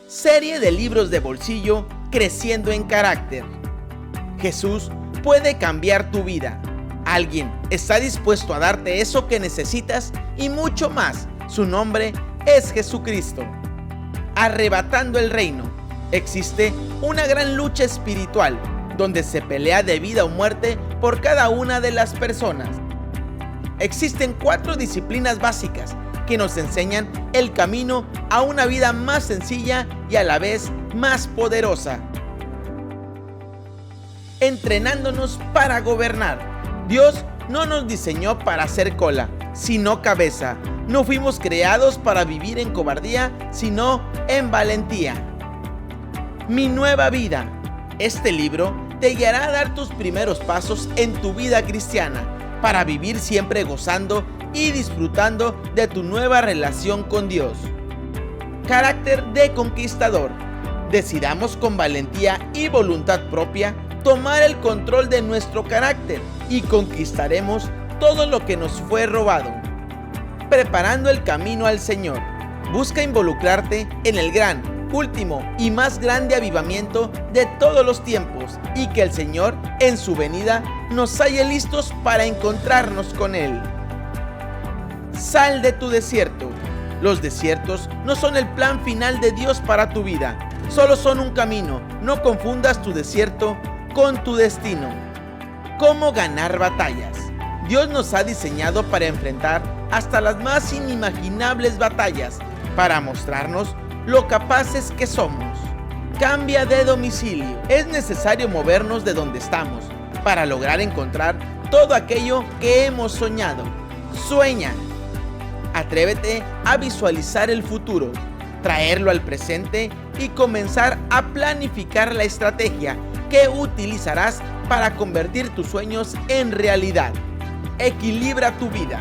Serie de libros de bolsillo Creciendo en Carácter. Jesús puede cambiar tu vida. Alguien está dispuesto a darte eso que necesitas y mucho más. Su nombre es Jesucristo. Arrebatando el reino. Existe una gran lucha espiritual donde se pelea de vida o muerte por cada una de las personas. Existen 4 disciplinas básicas que nos enseñan el camino a una vida más sencilla y a la vez más poderosa. Entrenándonos para gobernar. Dios no nos diseñó para hacer cola, sino cabeza. No fuimos creados para vivir en cobardía, sino en valentía. Mi nueva vida. Este libro te guiará a dar tus primeros pasos en tu vida cristiana, para vivir siempre gozando y disfrutando de tu nueva relación con Dios. Carácter de conquistador. Decidamos con valentía y voluntad propia tomar el control de nuestro carácter y conquistaremos todo lo que nos fue robado. Preparando el camino al Señor. Busca involucrarte en el gran, último y más grande avivamiento de todos los tiempos y que el Señor en su venida nos halle listos para encontrarnos con Él. Sal de tu desierto. Los desiertos no son el plan final de Dios para tu vida, solo son un camino. No confundas tu desierto con tu destino. ¿Cómo ganar batallas? Dios nos ha diseñado para enfrentar hasta las más inimaginables batallas, para mostrarnos lo capaces que somos. Cambia de domicilio. Es necesario movernos de donde estamos para lograr encontrar todo aquello que hemos soñado. Sueña. Atrévete a visualizar el futuro, traerlo al presente y comenzar a planificar la estrategia que utilizarás para convertir tus sueños en realidad. Equilibra tu vida.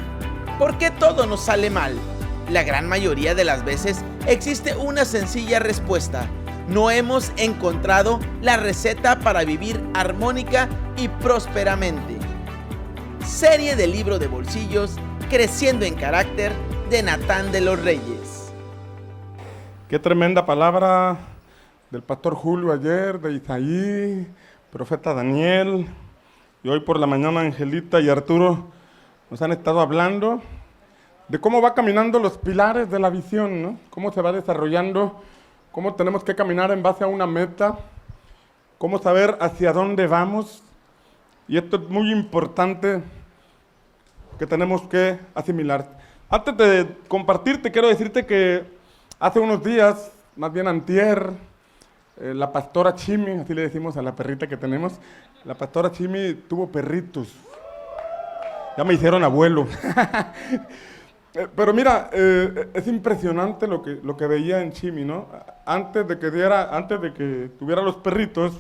¿Por qué todo nos sale mal? La gran mayoría de las veces existe una sencilla respuesta. No hemos encontrado la receta para vivir armónica y prósperamente. Serie de libro de bolsillos Creciendo en Carácter de Natán de los Reyes. Qué tremenda palabra del pastor Julio ayer, de Isaí, profeta Daniel, y hoy por la mañana Angelita y Arturo nos han estado hablando de cómo va caminando los pilares de la visión, ¿no? Cómo se va desarrollando, cómo tenemos que caminar en base a una meta, cómo saber hacia dónde vamos. Y esto es muy importante que tenemos que asimilar. Antes de compartirte, quiero decirte que hace unos días, más bien antier, la pastora Chimi, así le decimos a la perrita que tenemos, la pastora Chimi tuvo perritos. Ya me hicieron abuelo. Pero mira, es impresionante lo que veía en Chimi, ¿no? Antes de que tuviera los perritos,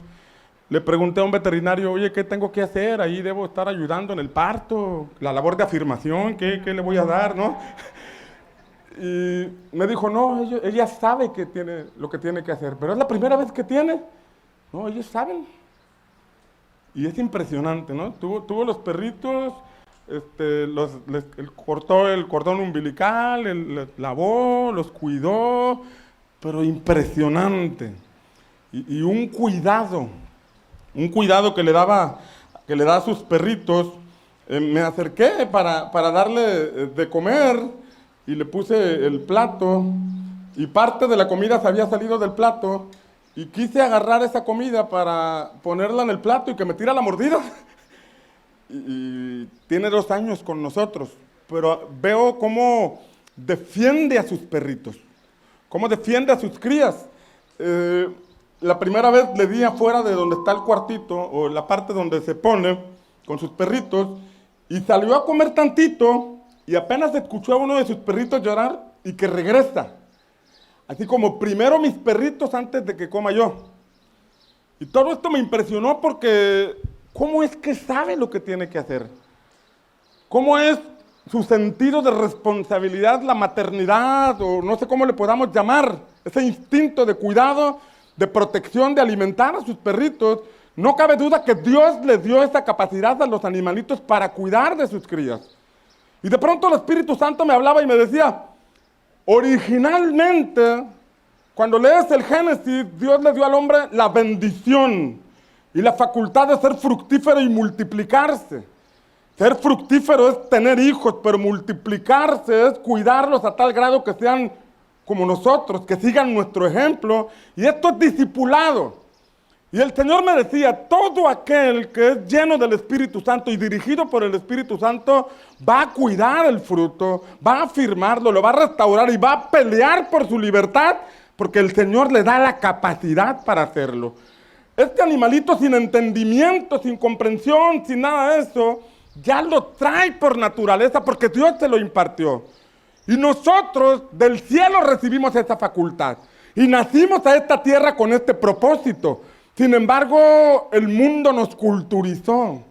le pregunté a un veterinario, oye, ¿qué tengo que hacer? Ahí debo estar ayudando en el parto, la labor de afirmación, ¿qué le voy a dar, no? Y me dijo, no, ella sabe que tiene lo que tiene que hacer, pero es la primera vez que tiene. No, ellos saben. Y es impresionante, ¿no? Tuvo los perritos, cortó el cordón umbilical, les lavó, los cuidó, pero impresionante. Y un cuidado que le da a sus perritos. Me acerqué para darle de comer y le puse el plato y parte de la comida se había salido del plato y quise agarrar esa comida para ponerla en el plato y que me tira la mordida. Y tiene 2 años con nosotros, pero veo cómo defiende a sus perritos, cómo defiende a sus crías. La primera vez le di afuera de donde está el cuartito, o la parte donde se pone con sus perritos, y salió a comer tantito, y apenas escuchó a uno de sus perritos llorar, y que regresa. Así como primero mis perritos antes de que coma yo. Y todo esto me impresionó porque, ¿cómo es que sabe lo que tiene que hacer? ¿Cómo es su sentido de responsabilidad, la maternidad, o no sé cómo le podamos llamar, ese instinto de cuidado, de protección, de alimentar a sus perritos? No cabe duda que Dios les dio esa capacidad a los animalitos para cuidar de sus crías. Y de pronto el Espíritu Santo me hablaba y me decía, originalmente, Cuando lees el Génesis, Dios le dio al hombre la bendición y la facultad de ser fructífero y multiplicarse. Ser fructífero es tener hijos, pero multiplicarse es cuidarlos a tal grado que sean como nosotros, que sigan nuestro ejemplo. Y esto es discipulado. Y el Señor me decía, todo aquel que es lleno del Espíritu Santo y dirigido por el Espíritu Santo, va a cuidar el fruto, va a afirmarlo, lo va a restaurar y va a pelear por su libertad, porque el Señor le da la capacidad para hacerlo. Este animalito sin entendimiento, sin comprensión, sin nada de eso, ya lo trae por naturaleza porque Dios se lo impartió. Y nosotros del cielo recibimos esa facultad. Y nacimos a esta tierra con este propósito. Sin embargo, el mundo nos culturizó.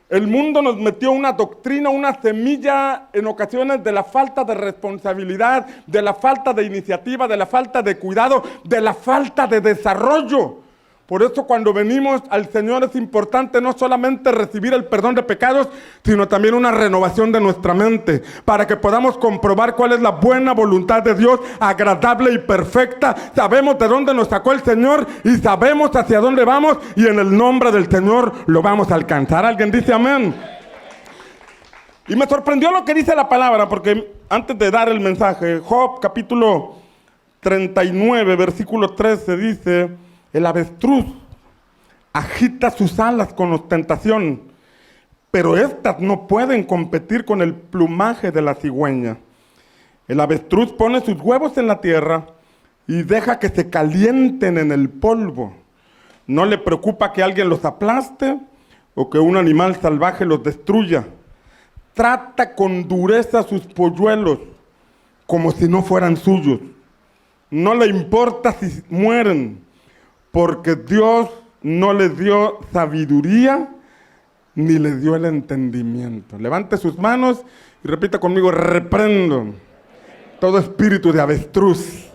El mundo nos metió una doctrina, una semilla en ocasiones de la falta de responsabilidad, de la falta de iniciativa, de la falta de cuidado, de la falta de desarrollo. Por eso cuando venimos al Señor es importante no solamente recibir el perdón de pecados, sino también una renovación de nuestra mente, para que podamos comprobar cuál es la buena voluntad de Dios, agradable y perfecta. Sabemos de dónde nos sacó el Señor y sabemos hacia dónde vamos, y en el nombre del Señor lo vamos a alcanzar. ¿Alguien dice amén? Y me sorprendió lo que dice la palabra, porque antes de dar el mensaje, Job capítulo 39, versículo 13 dice: el avestruz agita sus alas con ostentación, pero estas no pueden competir con el plumaje de la cigüeña. El avestruz pone sus huevos en la tierra y deja que se calienten en el polvo. No le preocupa que alguien los aplaste o que un animal salvaje los destruya. Trata con dureza sus polluelos como si no fueran suyos. No le importa si mueren, porque Dios no le dio sabiduría ni le dio el entendimiento. Levante sus manos y repita conmigo: reprendo todo espíritu de avestruz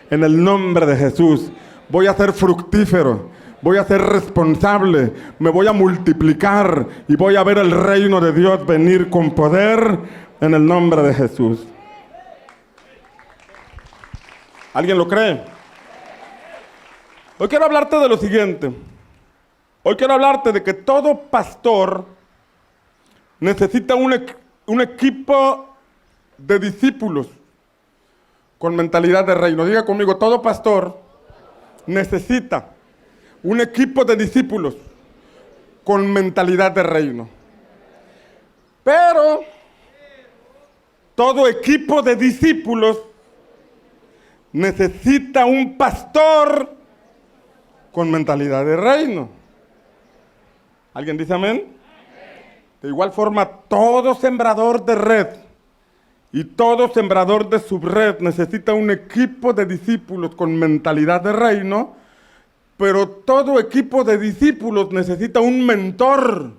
en el nombre de Jesús. Voy a ser fructífero, voy a ser responsable, me voy a multiplicar y voy a ver el reino de Dios venir con poder en el nombre de Jesús. ¿Alguien lo cree? Hoy quiero hablarte de lo siguiente. Hoy quiero hablarte de que todo pastor necesita un equipo de discípulos con mentalidad de reino. Diga conmigo: todo pastor necesita un equipo de discípulos con mentalidad de reino. Pero todo equipo de discípulos necesita un pastor con mentalidad de reino. ¿Alguien dice amén? De igual forma, todo sembrador de red y todo sembrador de subred necesita un equipo de discípulos con mentalidad de reino, pero todo equipo de discípulos necesita un mentor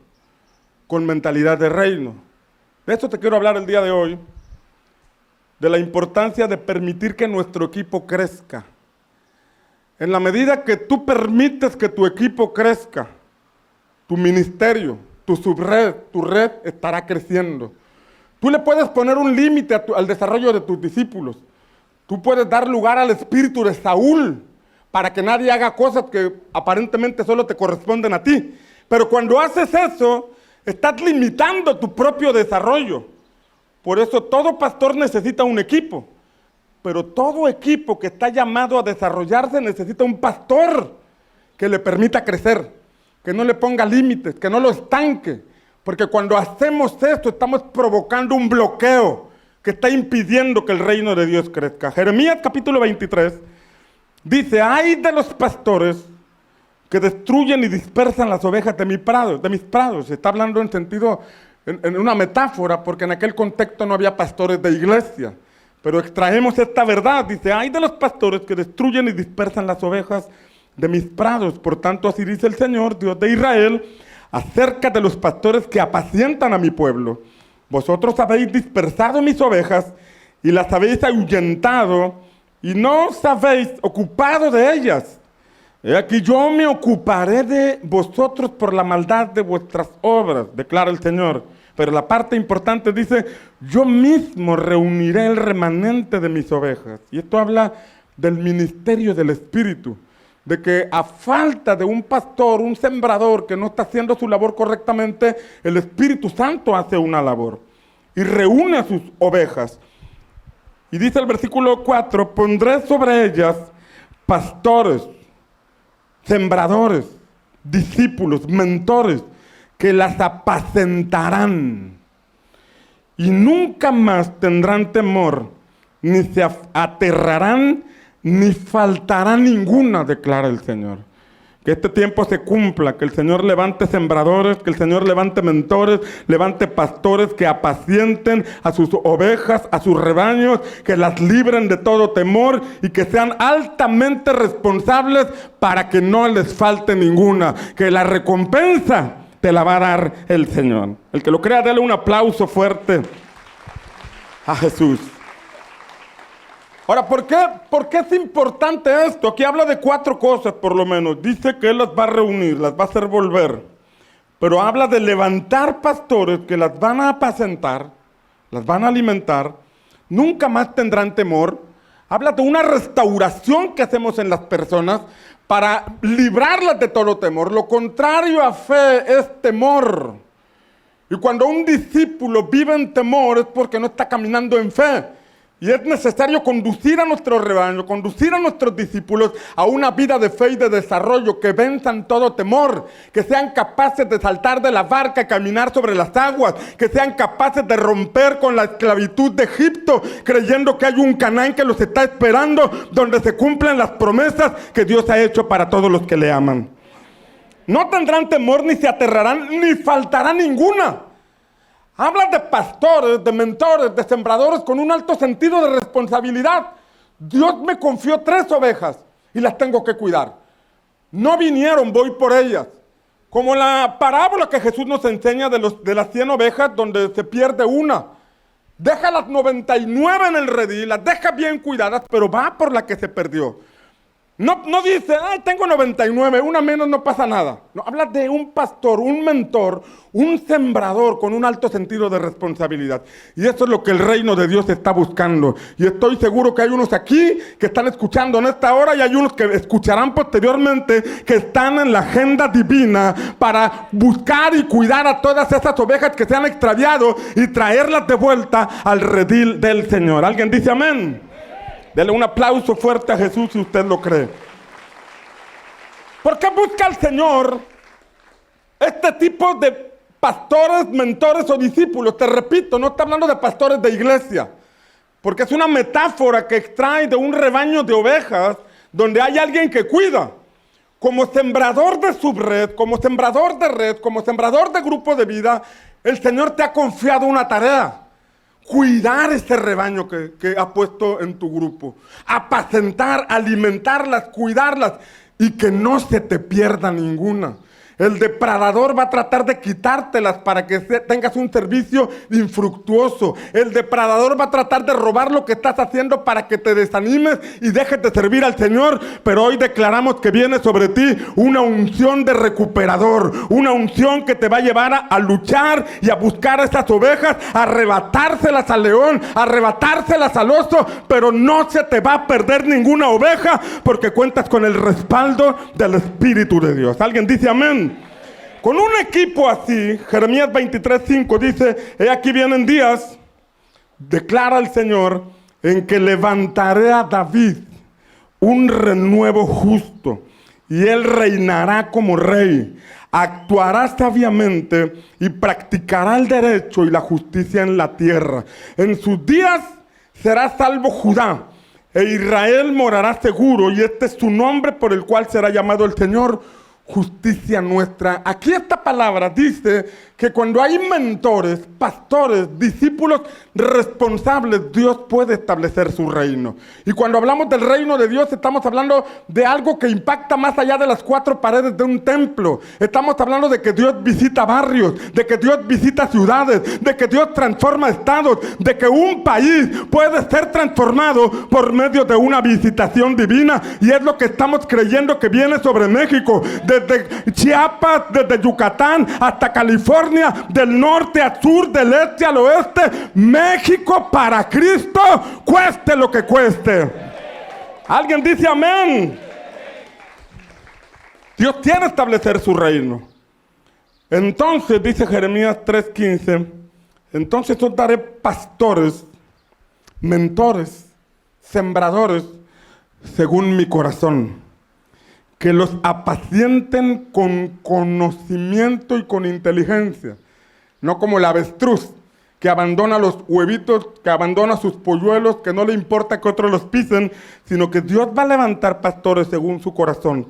con mentalidad de reino. De esto te quiero hablar el día de hoy, de la importancia de permitir que nuestro equipo crezca. En la medida que tú permites que tu equipo crezca, tu ministerio, tu subred, tu red estará creciendo. Tú le puedes poner un límite al desarrollo de tus discípulos. Tú puedes dar lugar al espíritu de Saúl para que nadie haga cosas que aparentemente solo te corresponden a ti. Pero cuando haces eso, estás limitando tu propio desarrollo. Por eso todo pastor necesita un equipo. Pero todo equipo que está llamado a desarrollarse necesita un pastor que le permita crecer, que no le ponga límites, que no lo estanque. Porque cuando hacemos esto estamos provocando un bloqueo que está impidiendo que el reino de Dios crezca. Jeremías capítulo 23 dice: ay de los pastores que destruyen y dispersan las ovejas de mis prados. Está hablando en una metáfora, porque en aquel contexto no había pastores de iglesia. Pero extraemos esta verdad. Dice: ay de los pastores que destruyen y dispersan las ovejas de mis prados. Por tanto, así dice el Señor, Dios de Israel, acerca de los pastores que apacientan a mi pueblo. Vosotros habéis dispersado mis ovejas y las habéis ahuyentado y no os habéis ocupado de ellas. He aquí yo me ocuparé de vosotros por la maldad de vuestras obras, declara el Señor. Pero la parte importante dice: yo mismo reuniré el remanente de mis ovejas. Y esto habla del ministerio del Espíritu, de que a falta de un pastor, un sembrador que no está haciendo su labor correctamente, el Espíritu Santo hace una labor y reúne a sus ovejas. Y dice el versículo 4, pondré sobre ellas pastores, sembradores, discípulos, mentores, que las apacentarán y nunca más tendrán temor, ni se aterrarán, ni faltará ninguna, declara el Señor. Que este tiempo se cumpla, que el Señor levante sembradores, que el Señor levante mentores, levante pastores que apacienten a sus ovejas, a sus rebaños, que las libren de todo temor y que sean altamente responsables para que no les falte ninguna, que la recompensa te la va a dar el Señor. El que lo crea, dale un aplauso fuerte a Jesús. Ahora, ¿por qué es importante esto? Aquí habla de 4 cosas por lo menos. Dice que Él las va a reunir, las va a hacer volver. Pero habla de levantar pastores que las van a apacentar, las van a alimentar, nunca más tendrán temor. Habla de una restauración que hacemos en las personas para librarlas de todo temor. Lo contrario a fe es temor. Y cuando un discípulo vive en temor es porque no está caminando en fe. Y es necesario conducir a nuestro rebaño, conducir a nuestros discípulos a una vida de fe y de desarrollo, que venzan todo temor, que sean capaces de saltar de la barca y caminar sobre las aguas, que sean capaces de romper con la esclavitud de Egipto, creyendo que hay un Canaán que los está esperando, donde se cumplen las promesas que Dios ha hecho para todos los que le aman. No tendrán temor, ni se aterrarán, ni faltará ninguna. Habla de pastores, de mentores, de sembradores con un alto sentido de responsabilidad. Dios me confió 3 ovejas y las tengo que cuidar. No vinieron, voy por ellas. Como la parábola que Jesús nos enseña de las 100 ovejas donde se pierde una. Deja las 99 en el redil, las deja bien cuidadas, pero va por la que se perdió. No dice, ay, tengo 99, una menos, no pasa nada. No, habla de un pastor, un mentor, un sembrador con un alto sentido de responsabilidad. Y eso es lo que el reino de Dios está buscando. Y estoy seguro que hay unos aquí que están escuchando en esta hora y hay unos que escucharán posteriormente que están en la agenda divina para buscar y cuidar a todas esas ovejas que se han extraviado y traerlas de vuelta al redil del Señor. ¿Alguien dice amén? Dele un aplauso fuerte a Jesús si usted lo cree. ¿Por qué busca el Señor este tipo de pastores, mentores o discípulos? Te repito, no está hablando de pastores de iglesia, porque es una metáfora que extrae de un rebaño de ovejas donde hay alguien que cuida. Como sembrador de subred, como sembrador de red, como sembrador de grupo de vida, el Señor te ha confiado una tarea. Cuidar este rebaño que ha puesto en tu grupo. Apacentar, alimentarlas, cuidarlas y que no se te pierda ninguna. El depredador va a tratar de quitártelas para que tengas un servicio infructuoso. El depredador va a tratar de robar lo que estás haciendo para que te desanimes y dejes de servir al Señor. Pero hoy declaramos que viene sobre ti una unción de recuperador. Una unción que te va a llevar a luchar y a buscar a esas ovejas, a arrebatárselas al león, a arrebatárselas al oso. Pero no se te va a perder ninguna oveja porque cuentas con el respaldo del Espíritu de Dios. ¿Alguien dice amén? Con un equipo así, Jeremías 23:5 dice, he aquí vienen días, declara el Señor, en que levantaré a David un renuevo justo, y él reinará como rey, actuará sabiamente y practicará el derecho y la justicia en la tierra. En sus días será salvo Judá, e Israel morará seguro, y este es su nombre por el cual será llamado el Señor, justicia nuestra. Aquí esta palabra dice que cuando hay mentores, pastores, discípulos responsables, Dios puede establecer su reino. Y cuando hablamos del reino de Dios, estamos hablando de algo que impacta más allá de las 4 paredes de un templo. Estamos hablando de que Dios visita barrios, de que Dios visita ciudades, de que Dios transforma estados, de que un país puede ser transformado por medio de una visitación divina. Y es lo que estamos creyendo que viene sobre México. Desde Chiapas, desde Yucatán hasta California, del norte a sur, del este al oeste, México para Cristo, cueste lo que cueste. ¿Alguien dice amén? Dios quiere establecer su reino. Entonces, dice Jeremías 3:15, entonces os daré pastores, mentores, sembradores, según mi corazón, que los apacienten con conocimiento y con inteligencia, no como el avestruz, que abandona los huevitos, que abandona sus polluelos, que no le importa que otros los pisen, sino que Dios va a levantar pastores según su corazón,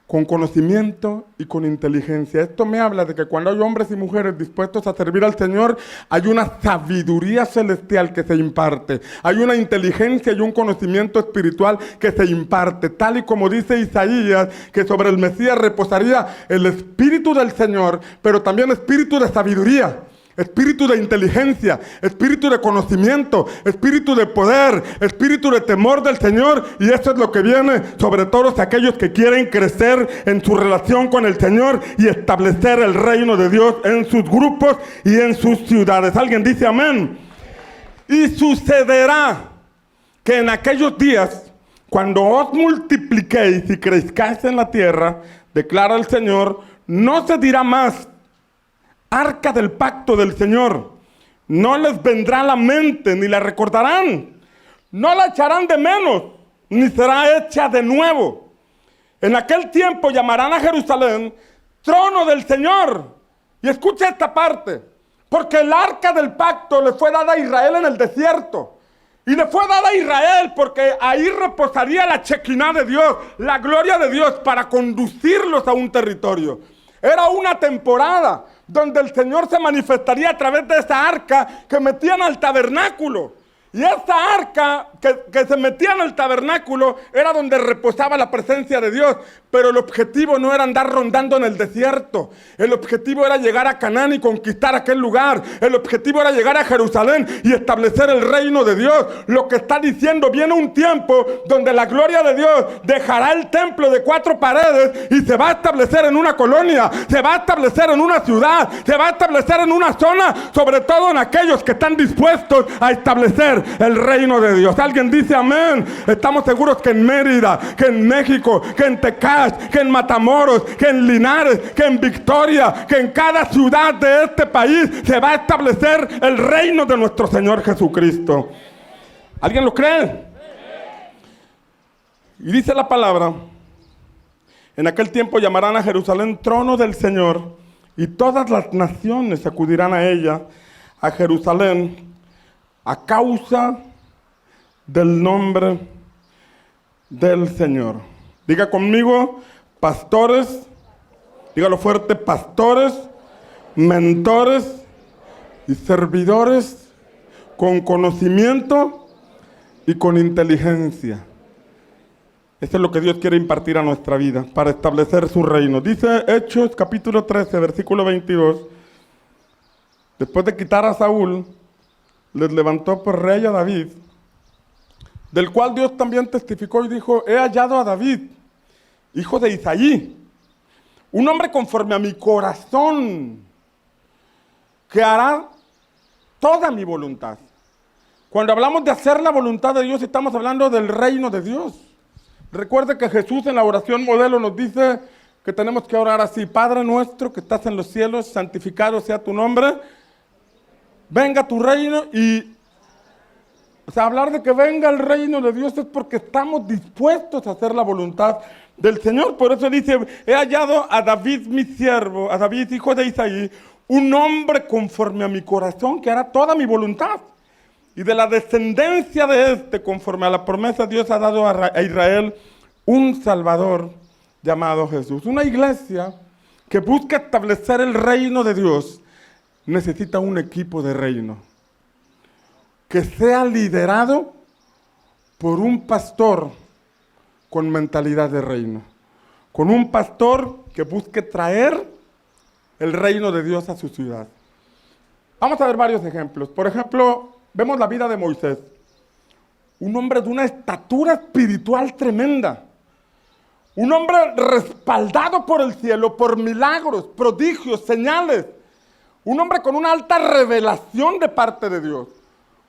con conocimiento y con inteligencia. Esto me habla de que cuando hay hombres y mujeres dispuestos a servir al Señor, hay una sabiduría celestial que se imparte, hay una inteligencia y un conocimiento espiritual que se imparte, tal y como dice Isaías, que sobre el Mesías reposaría el Espíritu del Señor, pero también espíritu de sabiduría, espíritu de inteligencia, espíritu de conocimiento, espíritu de poder, espíritu de temor del Señor, y eso es lo que viene sobre todos aquellos que quieren crecer en su relación con el Señor y establecer el reino de Dios en sus grupos y en sus ciudades. ¿Alguien dice amén? Y sucederá que en aquellos días, cuando os multipliquéis y crezcáis en la tierra, declara el Señor, no se dirá más arca del pacto del Señor. No les vendrá a la mente, ni la recordarán. No la echarán de menos, ni será hecha de nuevo. En aquel tiempo llamarán a Jerusalén trono del Señor. Y escucha esta parte. Porque el arca del pacto le fue dada a Israel en el desierto. Y le fue dada a Israel porque ahí reposaría la Shekinah de Dios, la gloria de Dios, para conducirlos a un territorio. Era una temporada donde el Señor se manifestaría a través de esa arca que metían al tabernáculo. Y esa arca que se metía en el tabernáculo era donde reposaba la presencia de Dios. Pero el objetivo no era andar rondando en el desierto. El objetivo era llegar a Canaán y conquistar aquel lugar. El objetivo era llegar a Jerusalén y establecer el reino de Dios. Lo que está diciendo, viene un tiempo donde la gloria de Dios dejará el templo de 4 paredes y se va a establecer en una colonia, se va a establecer en una ciudad, se va a establecer en una zona, sobre todo en aquellos que están dispuestos a establecer el reino de Dios. Alguien dice amén. Estamos seguros que en Mérida, que en México, que en Tecate, que en Matamoros, que en Linares, que en Victoria, que en cada ciudad de este país se va a establecer el reino de nuestro Señor Jesucristo. ¿Alguien lo cree? Y dice la palabra, en aquel tiempo llamarán a Jerusalén trono del Señor, y todas las naciones acudirán a ella, a Jerusalén, a causa del nombre del Señor. Diga conmigo, pastores, dígalo fuerte, pastores, mentores y servidores con conocimiento y con inteligencia. Eso es lo que Dios quiere impartir a nuestra vida para establecer su reino. Dice Hechos capítulo 13, versículo 22. Después de quitar a Saúl, les levantó por rey a David, del cual Dios también testificó y dijo, he hallado a David, hijo de Isaí, un hombre conforme a mi corazón, que hará toda mi voluntad. Cuando hablamos de hacer la voluntad de Dios, estamos hablando del reino de Dios. Recuerde que Jesús en la oración modelo nos dice que tenemos que orar así: Padre nuestro que estás en los cielos, santificado sea tu nombre, venga tu reino. Y hablar de que venga el reino de Dios es porque estamos dispuestos a hacer la voluntad del Señor. Por eso dice, he hallado a David mi siervo, a David hijo de Isaí, un hombre conforme a mi corazón, que hará toda mi voluntad. Y de la descendencia de este, conforme a la promesa, Dios ha dado a Israel un Salvador llamado Jesús. Una iglesia que busca establecer el reino de Dios necesita un equipo de reino que sea liderado por un pastor con mentalidad de reino, con un pastor que busque traer el reino de Dios a su ciudad. Vamos a ver varios ejemplos. Por ejemplo, vemos la vida de Moisés, un hombre de una estatura espiritual tremenda, un hombre respaldado por el cielo, por milagros, prodigios, señales, un hombre con una alta revelación de parte de Dios,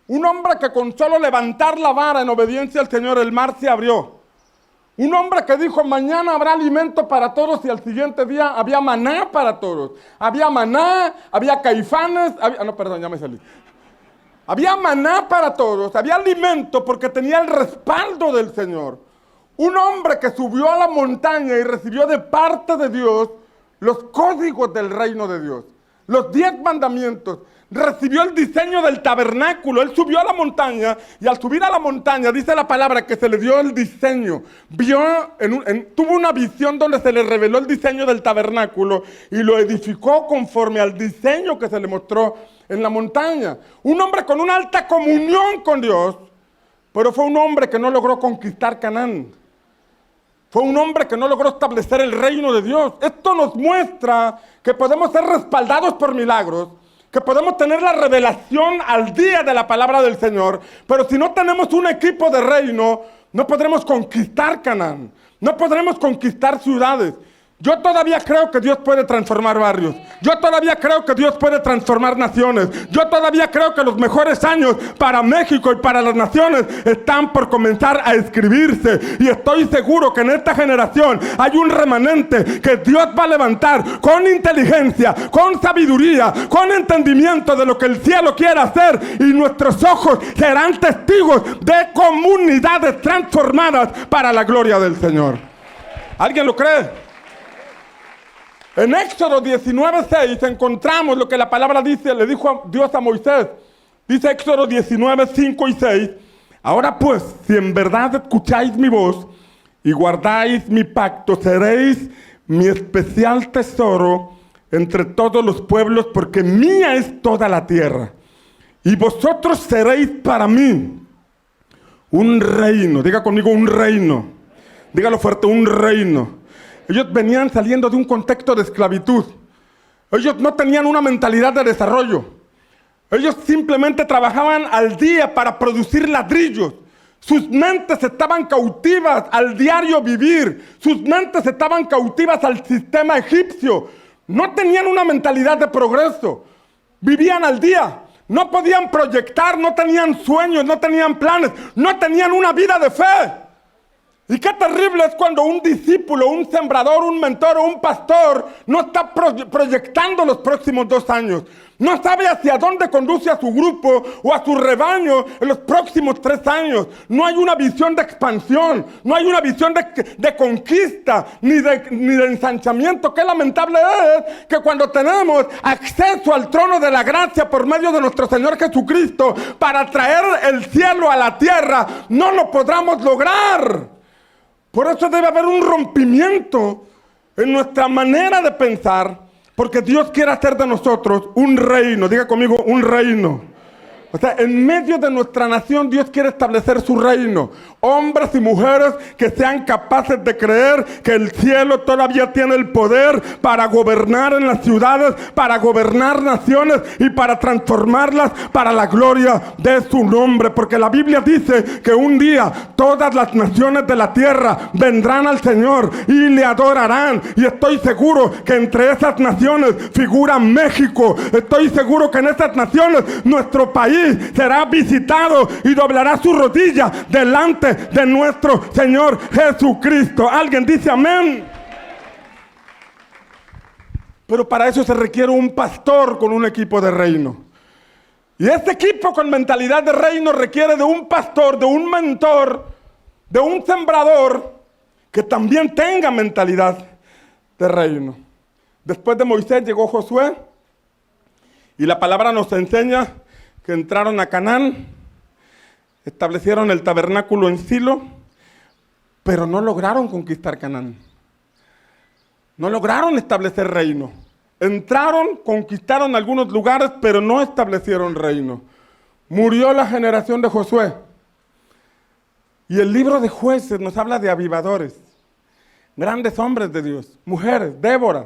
un hombre que con solo levantar la vara en obediencia al Señor, el mar se abrió. Un hombre que dijo, mañana habrá alimento para todos, y al siguiente día había maná para todos. Había maná, había caifanes, ya me salí. Había maná para todos, había alimento porque tenía el respaldo del Señor. Un hombre que subió a la montaña y recibió de parte de Dios los códigos del reino de Dios, los 10 mandamientos. Recibió el diseño del tabernáculo. Él subió a la montaña y al subir a la montaña, dice la palabra que se le dio el diseño. Tuvo una visión donde se le reveló el diseño del tabernáculo y lo edificó conforme al diseño que se le mostró en la montaña. Un hombre con una alta comunión con Dios, pero fue un hombre que no logró conquistar Canaán. Fue un hombre que no logró establecer el reino de Dios. Esto nos muestra que podemos ser respaldados por milagros, que podemos tener la revelación al día de la palabra del Señor, pero si no tenemos un equipo de reino, no podremos conquistar Canaán, no podremos conquistar ciudades. Yo todavía creo que Dios puede transformar barrios. Yo todavía creo que Dios puede transformar naciones. Yo todavía creo que los mejores años para México y para las naciones están por comenzar a escribirse. Y estoy seguro que en esta generación hay un remanente que Dios va a levantar con inteligencia, con sabiduría, con entendimiento de lo que el cielo quiere hacer. Y nuestros ojos serán testigos de comunidades transformadas para la gloria del Señor. ¿Alguien lo cree? En Éxodo 19:6 encontramos lo que la palabra dice, le dijo Dios a Moisés. Dice Éxodo 19:5 y 6. Ahora pues, si en verdad escucháis mi voz y guardáis mi pacto, seréis mi especial tesoro entre todos los pueblos, porque mía es toda la tierra. Y vosotros seréis para mí un reino. Diga conmigo, un reino. Dígalo fuerte, un reino. Ellos venían saliendo de un contexto de esclavitud. Ellos no tenían una mentalidad de desarrollo. Ellos simplemente trabajaban al día para producir ladrillos. Sus mentes estaban cautivas al diario vivir. Sus mentes estaban cautivas al sistema egipcio. No tenían una mentalidad de progreso. Vivían al día. No podían proyectar, no tenían sueños, no tenían planes, no tenían una vida de fe. Y qué terrible es cuando un discípulo, un sembrador, un mentor o un pastor no está proyectando los próximos 2 años. No sabe hacia dónde conduce a su grupo o a su rebaño en los próximos 3 años. No hay una visión de expansión, no hay una visión de conquista, ni de ensanchamiento. Qué lamentable es que cuando tenemos acceso al trono de la gracia por medio de nuestro Señor Jesucristo para traer el cielo a la tierra, no lo podamos lograr. Por eso debe haber un rompimiento en nuestra manera de pensar, porque Dios quiere hacer de nosotros un reino. Diga conmigo, un reino. O sea, en medio de nuestra nación Dios quiere establecer su reino. Hombres y mujeres que sean capaces de creer que el cielo todavía tiene el poder para gobernar en las ciudades, para gobernar naciones y para transformarlas para la gloria de su nombre. Porque la Biblia dice que un día todas las naciones de la tierra vendrán al Señor y le adorarán. Y estoy seguro que entre esas naciones figura México. Estoy seguro que en esas naciones nuestro país será visitado y doblará su rodilla delante de nuestro Señor Jesucristo. ¿Alguien dice amén? Pero para eso se requiere un pastor con un equipo de reino. Y este equipo con mentalidad de reino requiere de un pastor, de un mentor, de un sembrador que también tenga mentalidad de reino. Después de Moisés llegó Josué y la palabra nos enseña que entraron a Canaán, establecieron el tabernáculo en Silo, pero no lograron conquistar Canaán. No lograron establecer reino. Entraron, conquistaron algunos lugares, pero no establecieron reino. Murió la generación de Josué. Y el libro de Jueces nos habla de avivadores, grandes hombres de Dios, mujeres. Débora,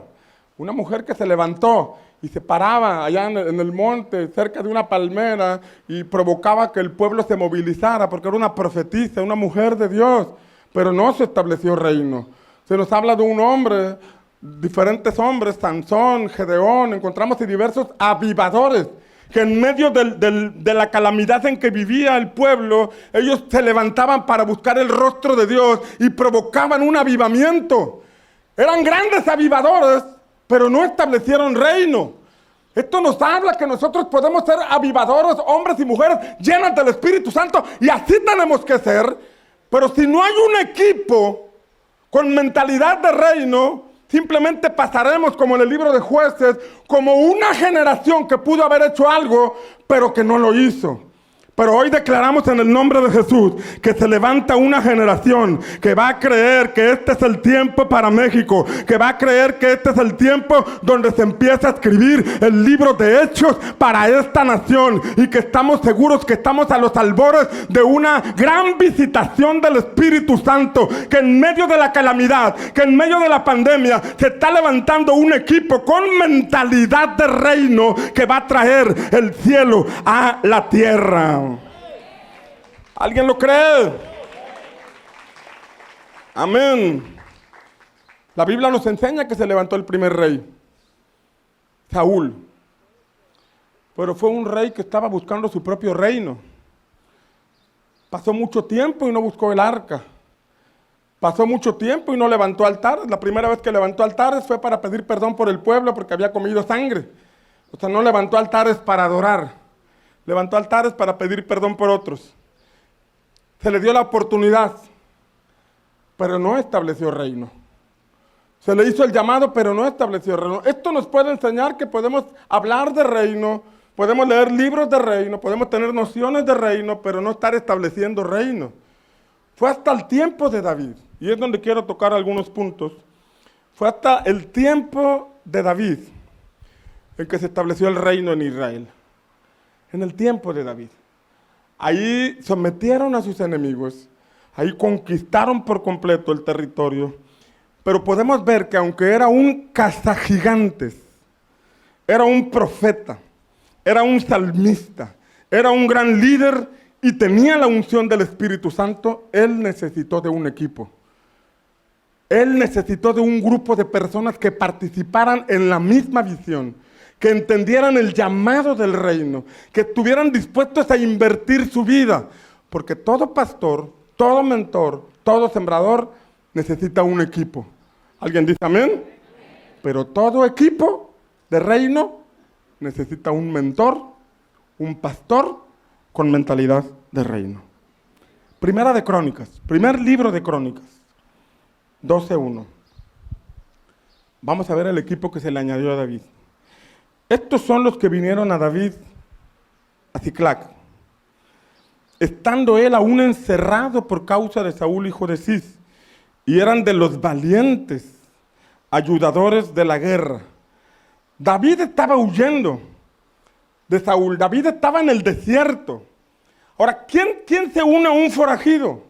una mujer que se levantó y se paraba allá en el monte, cerca de una palmera, y provocaba que el pueblo se movilizara, porque era una profetisa, una mujer de Dios, pero no se estableció reino. Se nos habla de un hombre, diferentes hombres, Sansón, Gedeón, encontramos diversos avivadores, que en medio de la calamidad en que vivía el pueblo, ellos se levantaban para buscar el rostro de Dios y provocaban un avivamiento. Eran grandes avivadores, pero no establecieron reino. Esto nos habla que nosotros podemos ser avivadores, hombres y mujeres llenas del Espíritu Santo, y así tenemos que ser. Pero si no hay un equipo con mentalidad de reino, simplemente pasaremos, como en el libro de Jueces, como una generación que pudo haber hecho algo, pero que no lo hizo. Pero hoy declaramos en el nombre de Jesús que se levanta una generación que va a creer que este es el tiempo para México, que va a creer que este es el tiempo donde se empieza a escribir el libro de Hechos para esta nación, y que estamos seguros que estamos a los albores de una gran visitación del Espíritu Santo, que en medio de la calamidad, que en medio de la pandemia, se está levantando un equipo con mentalidad de reino que va a traer el cielo a la tierra. ¿Alguien lo cree? Amén. La Biblia nos enseña que se levantó el primer rey, Saúl. Pero fue un rey que estaba buscando su propio reino. Pasó mucho tiempo y no buscó el arca. Pasó mucho tiempo y no levantó altares. La primera vez que levantó altares fue para pedir perdón por el pueblo porque había comido sangre. O sea, no levantó altares para adorar. Levantó altares para pedir perdón por otros. Se le dio la oportunidad, pero no estableció reino. Se le hizo el llamado, pero no estableció reino. Esto nos puede enseñar que podemos hablar de reino, podemos leer libros de reino, podemos tener nociones de reino, pero no estar estableciendo reino. Fue hasta el tiempo de David, y es donde quiero tocar algunos puntos. Fue hasta el tiempo de David en que se estableció el reino en Israel. En el tiempo de David. Ahí sometieron a sus enemigos, ahí conquistaron por completo el territorio, pero podemos ver que aunque era un cazagigantes, era un profeta, era un salmista, era un gran líder y tenía la unción del Espíritu Santo, él necesitó de un equipo. Él necesitó de un grupo de personas que participaran en la misma visión, que entendieran el llamado del reino, que estuvieran dispuestos a invertir su vida, porque todo pastor, todo mentor, todo sembrador necesita un equipo. ¿Alguien dice amén? Pero todo equipo de reino necesita un mentor, un pastor con mentalidad de reino. Primera de Crónicas, primer libro de Crónicas, 12:1. Vamos a ver el equipo que se le añadió a David. Estos son los que vinieron a David a Ziclac, estando él aún encerrado por causa de Saúl, hijo de Cis, y eran de los valientes, ayudadores de la guerra. David estaba huyendo de Saúl, David estaba en el desierto. Ahora, ¿quién se une a un forajido?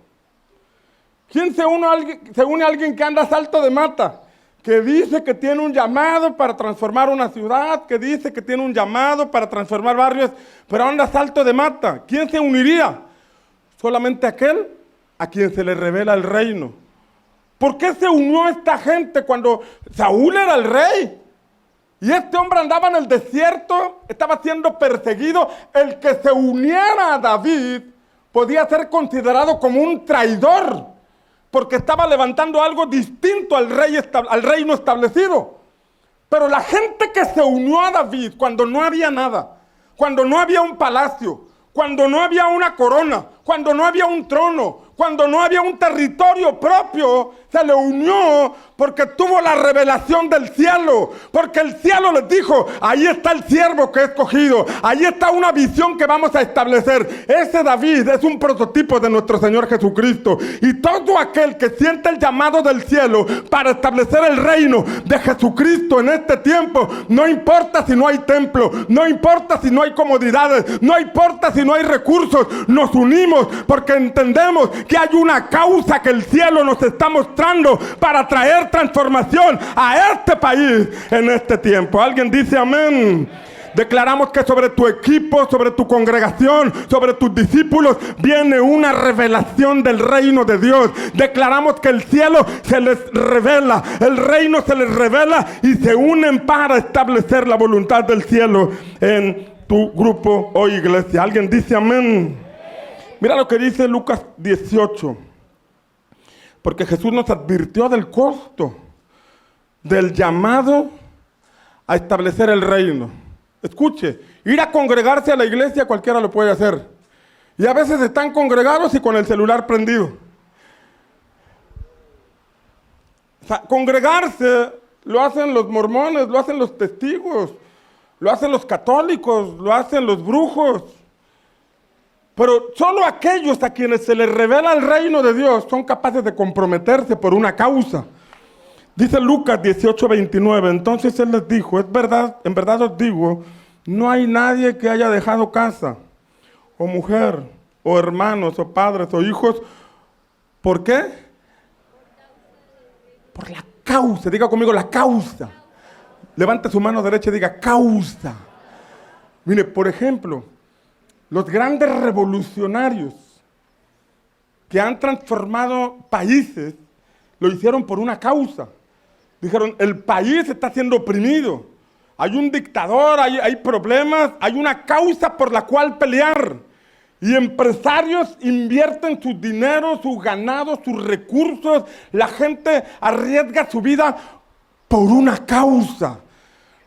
¿Quién se une a alguien que anda a salto de mata? Que dice que tiene un llamado para transformar una ciudad, que dice que tiene un llamado para transformar barrios, pero anda a salto de mata. ¿Quién se uniría? Solamente aquel a quien se le revela el reino. ¿Por qué se unió esta gente cuando Saúl era el rey? Y este hombre andaba en el desierto, estaba siendo perseguido. El que se uniera a David podía ser considerado como un traidor, porque estaba levantando algo distinto al reino establecido. Pero la gente que se unió a David cuando no había nada, cuando no había un palacio, cuando no había una corona, cuando no había un trono, cuando no había un territorio propio, se le unió porque tuvo la revelación del cielo, porque el cielo les dijo: ahí está el siervo que he escogido, ahí está una visión que vamos a establecer. Ese David es un prototipo de nuestro Señor Jesucristo, y todo aquel que siente el llamado del cielo para establecer el reino de Jesucristo en este tiempo, no importa si no hay templo, no importa si no hay comodidades, no importa si no hay recursos, nos unimos porque entendemos que hay una causa que el cielo nos está mostrando para traer transformación a este país en este tiempo. ¿Alguien dice amén? Declaramos que sobre tu equipo, sobre tu congregación, sobre tus discípulos viene una revelación del reino de Dios. Declaramos que el cielo se les revela, el reino se les revela y se unen para establecer la voluntad del cielo en tu grupo o iglesia. ¿Alguien dice amén? Mira lo que dice Lucas 18. Porque Jesús nos advirtió del costo del llamado a establecer el reino. Escuche, ir a congregarse a la iglesia cualquiera lo puede hacer. Y a veces están congregados y con el celular prendido. O sea, congregarse lo hacen los mormones, lo hacen los testigos, lo hacen los católicos, lo hacen los brujos. Pero solo aquellos a quienes se les revela el reino de Dios son capaces de comprometerse por una causa. Dice Lucas 18:29, entonces él les dijo, es verdad, en verdad os digo, no hay nadie que haya dejado casa, o mujer, o hermanos, o padres, o hijos. ¿Por qué? Por la causa. Diga conmigo, la causa. Levante su mano derecha y diga, causa. Mire, por ejemplo, los grandes revolucionarios que han transformado países, lo hicieron por una causa. Dijeron, el país está siendo oprimido. Hay un dictador, hay problemas, hay una causa por la cual pelear. Y empresarios invierten su dinero, su ganado, sus recursos. La gente arriesga su vida por una causa.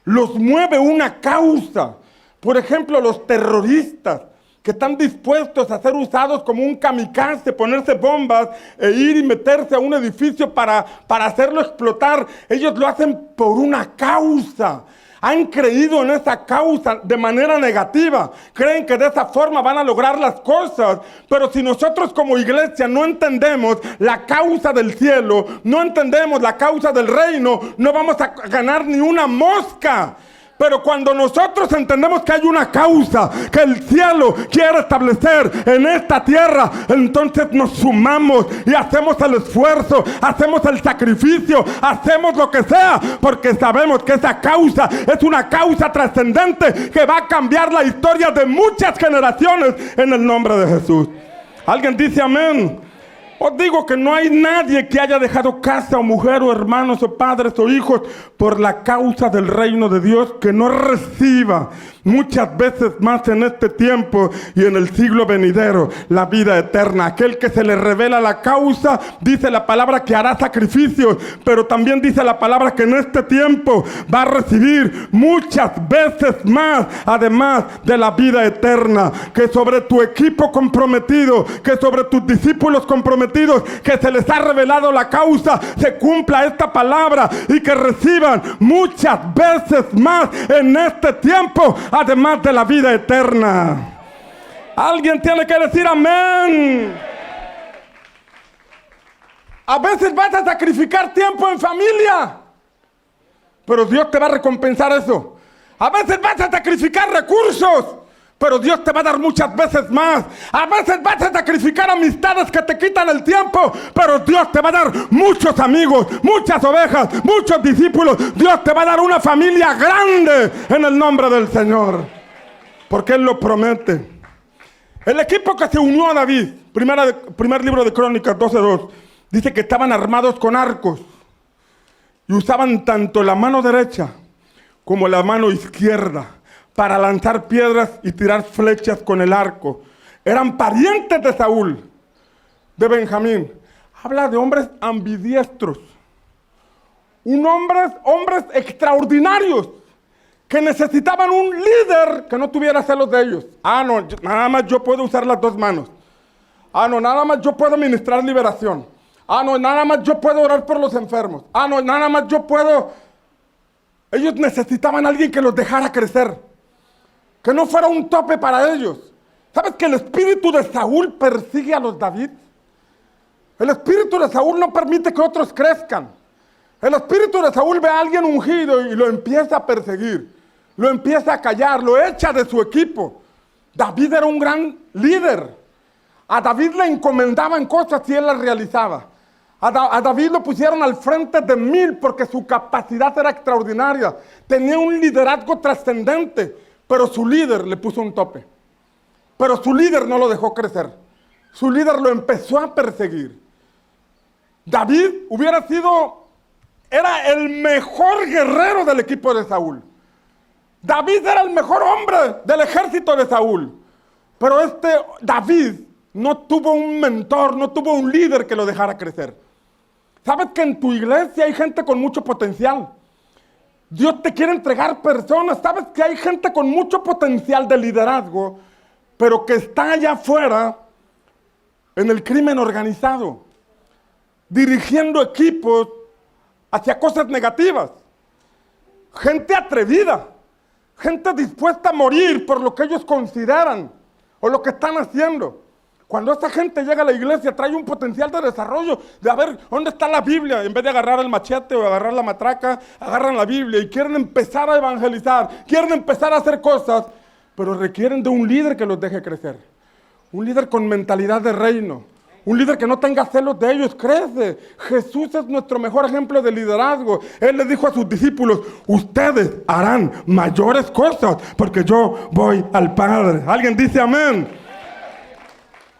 Los mueve una causa. Por ejemplo, los terroristas que están dispuestos a ser usados como un kamikaze, ponerse bombas e ir y meterse a un edificio para hacerlo explotar. Ellos lo hacen por una causa. Han creído en esa causa de manera negativa. Creen que de esa forma van a lograr las cosas. Pero si nosotros como iglesia no entendemos la causa del cielo, no entendemos la causa del reino, no vamos a ganar ni una mosca. Pero cuando nosotros entendemos que hay una causa que el cielo quiere establecer en esta tierra, entonces nos sumamos y hacemos el esfuerzo, hacemos el sacrificio, hacemos lo que sea, porque sabemos que esa causa es una causa trascendente que va a cambiar la historia de muchas generaciones en el nombre de Jesús. ¿Alguien dice amén? Os digo que no hay nadie que haya dejado casa o mujer o hermanos o padres o hijos por la causa del reino de Dios que no reciba muchas veces más en este tiempo y en el siglo venidero la vida eterna. Aquel que se le revela la causa, dice la palabra que hará sacrificios, pero también dice la palabra que en este tiempo va a recibir muchas veces más, además de la vida eterna. Que sobre tu equipo comprometido, que sobre tus discípulos comprometidos, que se les ha revelado la causa, se cumpla esta palabra y que reciban muchas veces más en este tiempo, además de la vida eterna. Alguien tiene que decir amén. A veces vas a sacrificar tiempo en familia, pero Dios te va a recompensar eso. A veces vas a sacrificar recursos, pero Dios te va a dar muchas veces más. A veces vas a sacrificar amistades que te quitan el tiempo, pero Dios te va a dar muchos amigos, muchas ovejas, muchos discípulos. Dios te va a dar una familia grande en el nombre del Señor, porque Él lo promete. El equipo que se unió a David, primer libro de Crónicas 12:2, dice que estaban armados con arcos y usaban tanto la mano derecha como la mano izquierda para lanzar piedras y tirar flechas con el arco. Eran parientes de Saúl, de Benjamín. Habla de hombres ambidiestros. Hombres extraordinarios que necesitaban un líder que no tuviera celos de ellos. No, nada más yo puedo usar las dos manos. No, nada más yo puedo ministrar liberación. No, nada más yo puedo orar por los enfermos. No, nada más yo puedo. Ellos necesitaban a alguien que los dejara crecer, que no fuera un tope para ellos. ¿Sabes que el espíritu de Saúl persigue a los David? El espíritu de Saúl no permite que otros crezcan. El espíritu de Saúl ve a alguien ungido y lo empieza a perseguir, lo empieza a callar, lo echa de su equipo. David era un gran líder. A David le encomendaban cosas y él las realizaba. A David lo pusieron al frente de 1000 porque su capacidad era extraordinaria. Tenía un liderazgo trascendente, pero su líder le puso un tope. Pero su líder no lo dejó crecer. Su líder lo empezó a perseguir. David era el mejor guerrero del equipo de Saúl. David era el mejor hombre del ejército de Saúl. Pero David no tuvo un mentor, no tuvo un líder que lo dejara crecer. ¿Sabes que en tu iglesia hay gente con mucho potencial? Dios te quiere entregar personas. ¿Sabes que hay gente con mucho potencial de liderazgo, pero que está allá afuera en el crimen organizado, dirigiendo equipos hacia cosas negativas? Gente atrevida, gente dispuesta a morir por lo que ellos consideran o lo que están haciendo. Cuando esa gente llega a la iglesia, trae un potencial de desarrollo, de a ver, ¿dónde está la Biblia? En vez de agarrar el machete o agarrar la matraca, agarran la Biblia y quieren empezar a evangelizar, quieren empezar a hacer cosas, pero requieren de un líder que los deje crecer. Un líder con mentalidad de reino. Un líder que no tenga celos de ellos, crece. Jesús es nuestro mejor ejemplo de liderazgo. Él le dijo a sus discípulos, ustedes harán mayores cosas porque yo voy al Padre. ¿Alguien dice amén?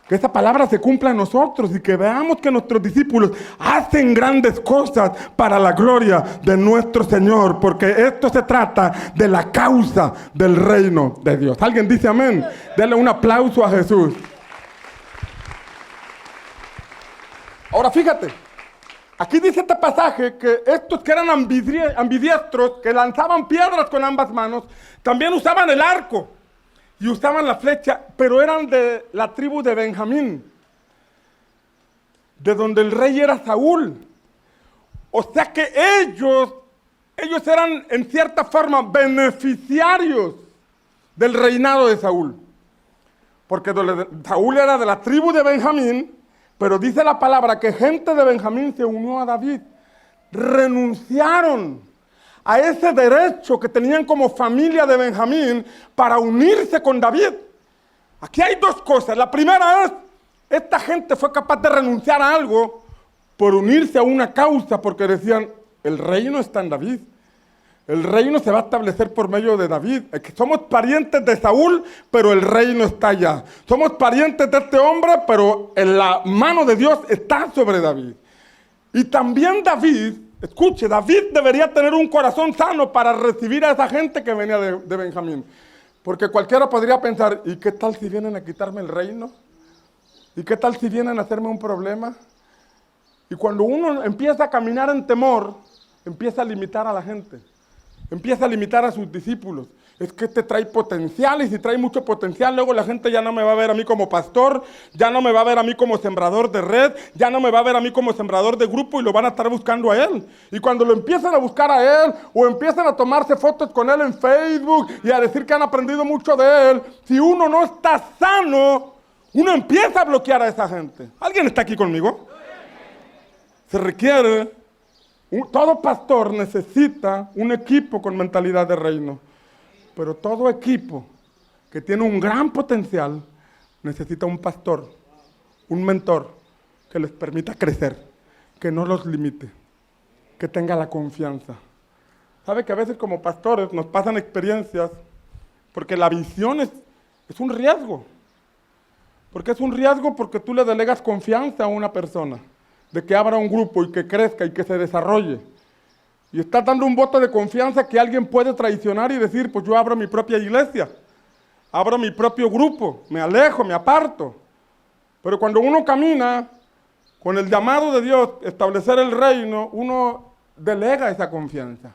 Que esa palabra se cumpla en nosotros y que veamos que nuestros discípulos hacen grandes cosas para la gloria de nuestro Señor, porque esto se trata de la causa del reino de Dios. ¿Alguien dice amén? Denle un aplauso a Jesús. Ahora fíjate, aquí dice este pasaje que estos que eran ambidiestros, que lanzaban piedras con ambas manos, también usaban el arco y usaban la flecha, pero eran de la tribu de Benjamín, de donde el rey era Saúl. O sea que ellos eran en cierta forma beneficiarios del reinado de Saúl, porque Saúl era de la tribu de Benjamín. Pero dice la palabra que gente de Benjamín se unió a David. Renunciaron a ese derecho que tenían como familia de Benjamín para unirse con David. Aquí hay dos cosas. La primera es, esta gente fue capaz de renunciar a algo por unirse a una causa, porque decían, el reino está en David. El reino se va a establecer por medio de David. Somos parientes de Saúl, pero el reino está allá. Somos parientes de este hombre, pero en la mano de Dios está sobre David. Y también David, escuche, David debería tener un corazón sano para recibir a esa gente que venía de Benjamín. Porque cualquiera podría pensar, ¿y qué tal si vienen a quitarme el reino? ¿Y qué tal si vienen a hacerme un problema? Y cuando uno empieza a caminar en temor, empieza a limitar a la gente. Empieza a limitar a sus discípulos. Es que te trae potencial, y si trae mucho potencial, luego la gente ya no me va a ver a mí como pastor, ya no me va a ver a mí como sembrador de red, ya no me va a ver a mí como sembrador de grupo, y lo van a estar buscando a él. Y cuando lo empiezan a buscar a él, o empiezan a tomarse fotos con él en Facebook, y a decir que han aprendido mucho de él, si uno no está sano, uno empieza a bloquear a esa gente. ¿Alguien está aquí conmigo? Se requiere... Todo pastor necesita un equipo con mentalidad de reino, pero todo equipo que tiene un gran potencial necesita un pastor, un mentor que les permita crecer, que no los limite, que tenga la confianza. ¿Sabe que a veces como pastores nos pasan experiencias porque la visión es un riesgo? Porque es un riesgo porque tú le delegas confianza a una persona de que abra un grupo y que crezca y que se desarrolle. Y estás dando un voto de confianza que alguien puede traicionar y decir, pues yo abro mi propia iglesia, abro mi propio grupo, me alejo, me aparto. Pero cuando uno camina con el llamado de Dios, establecer el reino, uno delega esa confianza.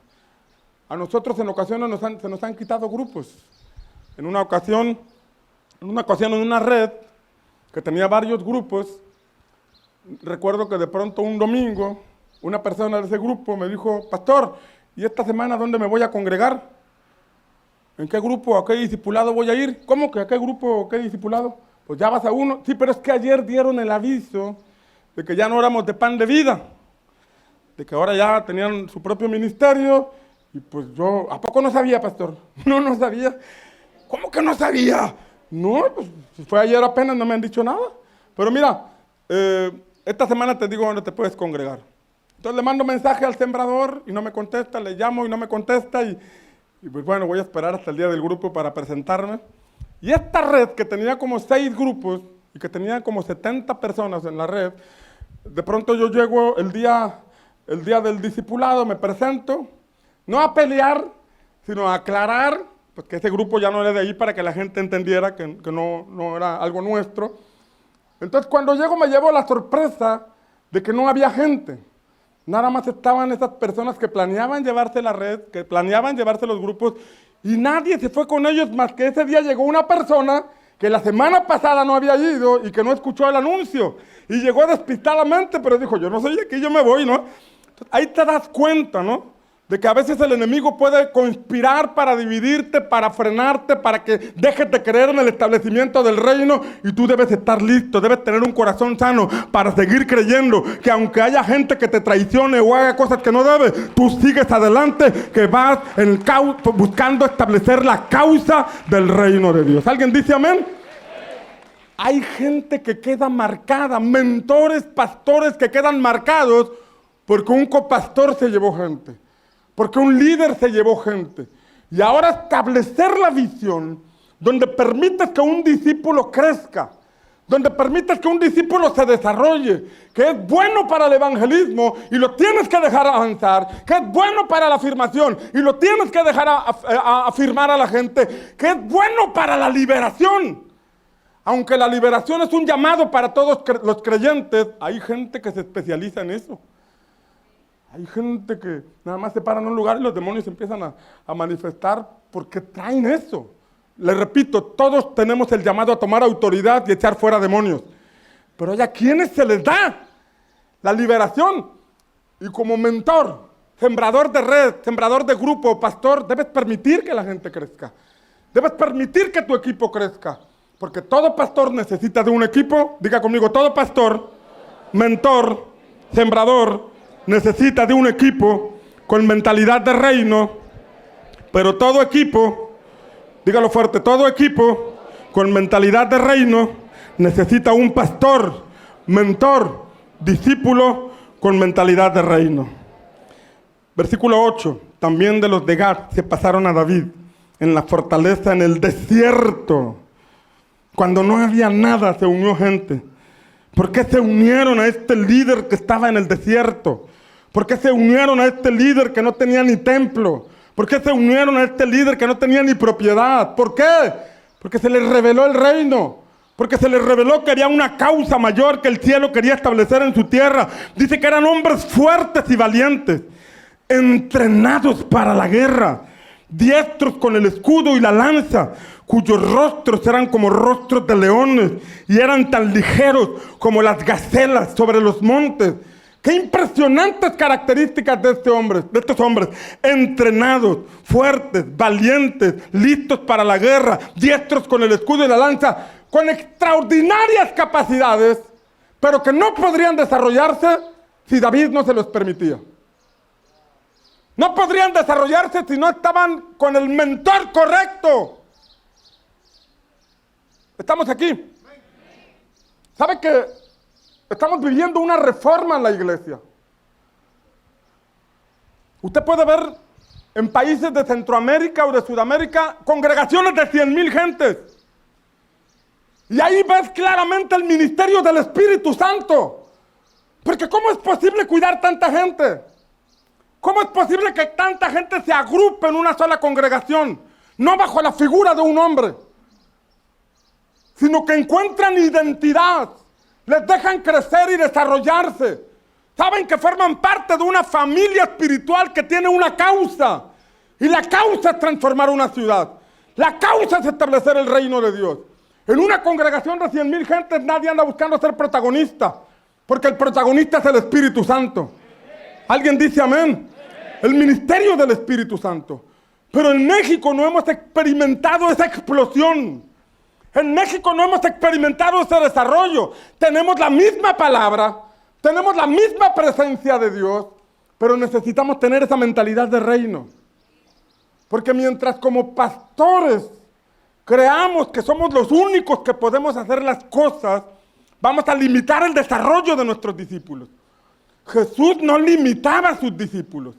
A nosotros en ocasiones se nos han quitado grupos. En una ocasión en una red que tenía varios grupos, recuerdo que de pronto un domingo, una persona de ese grupo me dijo, pastor, ¿y esta semana dónde me voy a congregar? ¿En qué grupo, a qué discipulado voy a ir? ¿Cómo que a qué grupo, a qué discipulado? Pues ya vas a uno. Sí, pero es que ayer dieron el aviso de que ya no éramos de Pan de Vida, de que ahora ya tenían su propio ministerio, y pues yo, ¿a poco no sabía, pastor? No sabía. ¿Cómo que no sabía? No, pues fue ayer apenas, no me han dicho nada. Pero mira, esta semana te digo dónde te puedes congregar. Entonces le mando mensaje al sembrador y no me contesta, le llamo y no me contesta, y pues bueno, voy a esperar hasta el día del grupo para presentarme. Y esta red que tenía como 6 grupos y que tenía como 70 personas en la red, de pronto yo llego el día del discipulado, me presento, no a pelear, sino a aclarar pues que ese grupo ya no era de ahí para que la gente entendiera que no era algo nuestro. Entonces cuando llego me llevo la sorpresa de que no había gente. Nada más estaban esas personas que planeaban llevarse la red, que planeaban llevarse los grupos, y nadie se fue con ellos más que ese día llegó una persona que la semana pasada no había ido y que no escuchó el anuncio. Y llegó despistadamente, pero dijo, yo no soy de aquí, yo me voy, ¿no? Entonces, ahí te das cuenta, ¿no? De que a veces el enemigo puede conspirar para dividirte, para frenarte, para que dejes de creer en el establecimiento del reino, y tú debes estar listo, debes tener un corazón sano para seguir creyendo que aunque haya gente que te traicione o haga cosas que no debe, tú sigues adelante, que vas buscando establecer la causa del reino de Dios. ¿Alguien dice amén? Hay gente que queda marcada, mentores, pastores que quedan marcados porque un copastor se llevó gente. Porque un líder se llevó gente. Y ahora establecer la visión donde permites que un discípulo crezca, donde permites que un discípulo se desarrolle, que es bueno para el evangelismo y lo tienes que dejar avanzar, que es bueno para la afirmación y lo tienes que dejar afirmar a la gente, que es bueno para la liberación. Aunque la liberación es un llamado para todos los creyentes, hay gente que se especializa en eso. Hay gente que nada más se para en un lugar y los demonios empiezan a manifestar porque traen eso. Les repito, todos tenemos el llamado a tomar autoridad y echar fuera demonios. Pero hay a quienes se les da la liberación. Y como mentor, sembrador de red, sembrador de grupo, pastor, debes permitir que la gente crezca. Debes permitir que tu equipo crezca. Porque todo pastor necesita de un equipo. Diga conmigo, todo pastor, mentor, sembrador, necesita de un equipo con mentalidad de reino, pero todo equipo, dígalo fuerte, todo equipo con mentalidad de reino necesita un pastor, mentor, discípulo con mentalidad de reino. Versículo 8, también de los de Gad se pasaron a David en la fortaleza en el desierto. Cuando no había nada se unió gente. ¿Por qué se unieron a este líder que estaba en el desierto? ¿Por qué se unieron a este líder que no tenía ni templo? ¿Por qué se unieron a este líder que no tenía ni propiedad? ¿Por qué? Porque se les reveló el reino. Porque se les reveló que había una causa mayor que el cielo quería establecer en su tierra. Dice que eran hombres fuertes y valientes, entrenados para la guerra, diestros con el escudo y la lanza, cuyos rostros eran como rostros de leones y eran tan ligeros como las gacelas sobre los montes. Qué impresionantes características de estos hombres, entrenados, fuertes, valientes, listos para la guerra, diestros con el escudo y la lanza, con extraordinarias capacidades, pero que no podrían desarrollarse si David no se los permitía. No podrían desarrollarse si no estaban con el mentor correcto. Estamos aquí. ¿Sabe que estamos viviendo una reforma en la iglesia? Usted puede ver en países de Centroamérica o de Sudamérica congregaciones de 100,000 gentes. Y ahí ves claramente el ministerio del Espíritu Santo. Porque ¿cómo es posible cuidar tanta gente? ¿Cómo es posible que tanta gente se agrupe en una sola congregación? No bajo la figura de un hombre, sino que encuentran identidad, les dejan crecer y desarrollarse. Saben que forman parte de una familia espiritual que tiene una causa. Y la causa es transformar una ciudad. La causa es establecer el reino de Dios. En una congregación de 100,000 gentes nadie anda buscando ser protagonista, porque el protagonista es el Espíritu Santo. ¿Alguien dice amén? El ministerio del Espíritu Santo. Pero en México no hemos experimentado esa explosión. En México no hemos experimentado ese desarrollo. Tenemos la misma palabra, tenemos la misma presencia de Dios, pero necesitamos tener esa mentalidad de reino. Porque mientras como pastores creamos que somos los únicos que podemos hacer las cosas, vamos a limitar el desarrollo de nuestros discípulos. Jesús no limitaba a sus discípulos.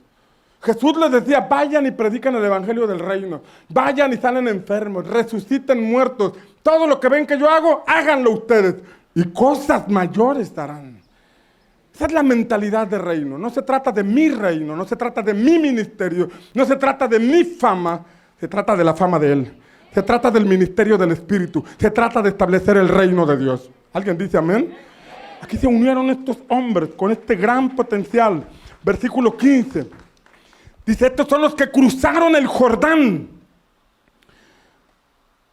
Jesús les decía, vayan y predican el evangelio del reino. Vayan y salen enfermos, resuciten muertos. Todo lo que ven que yo hago, háganlo ustedes. Y cosas mayores darán. Esa es la mentalidad de reino. No se trata de mi reino, no se trata de mi ministerio, no se trata de mi fama, Se trata de la fama de Él. Se trata del ministerio del Espíritu. Se trata de establecer el reino de Dios. ¿Alguien dice amén? Aquí se unieron estos hombres con este gran potencial. Versículo 15. Dice, estos son los que cruzaron el Jordán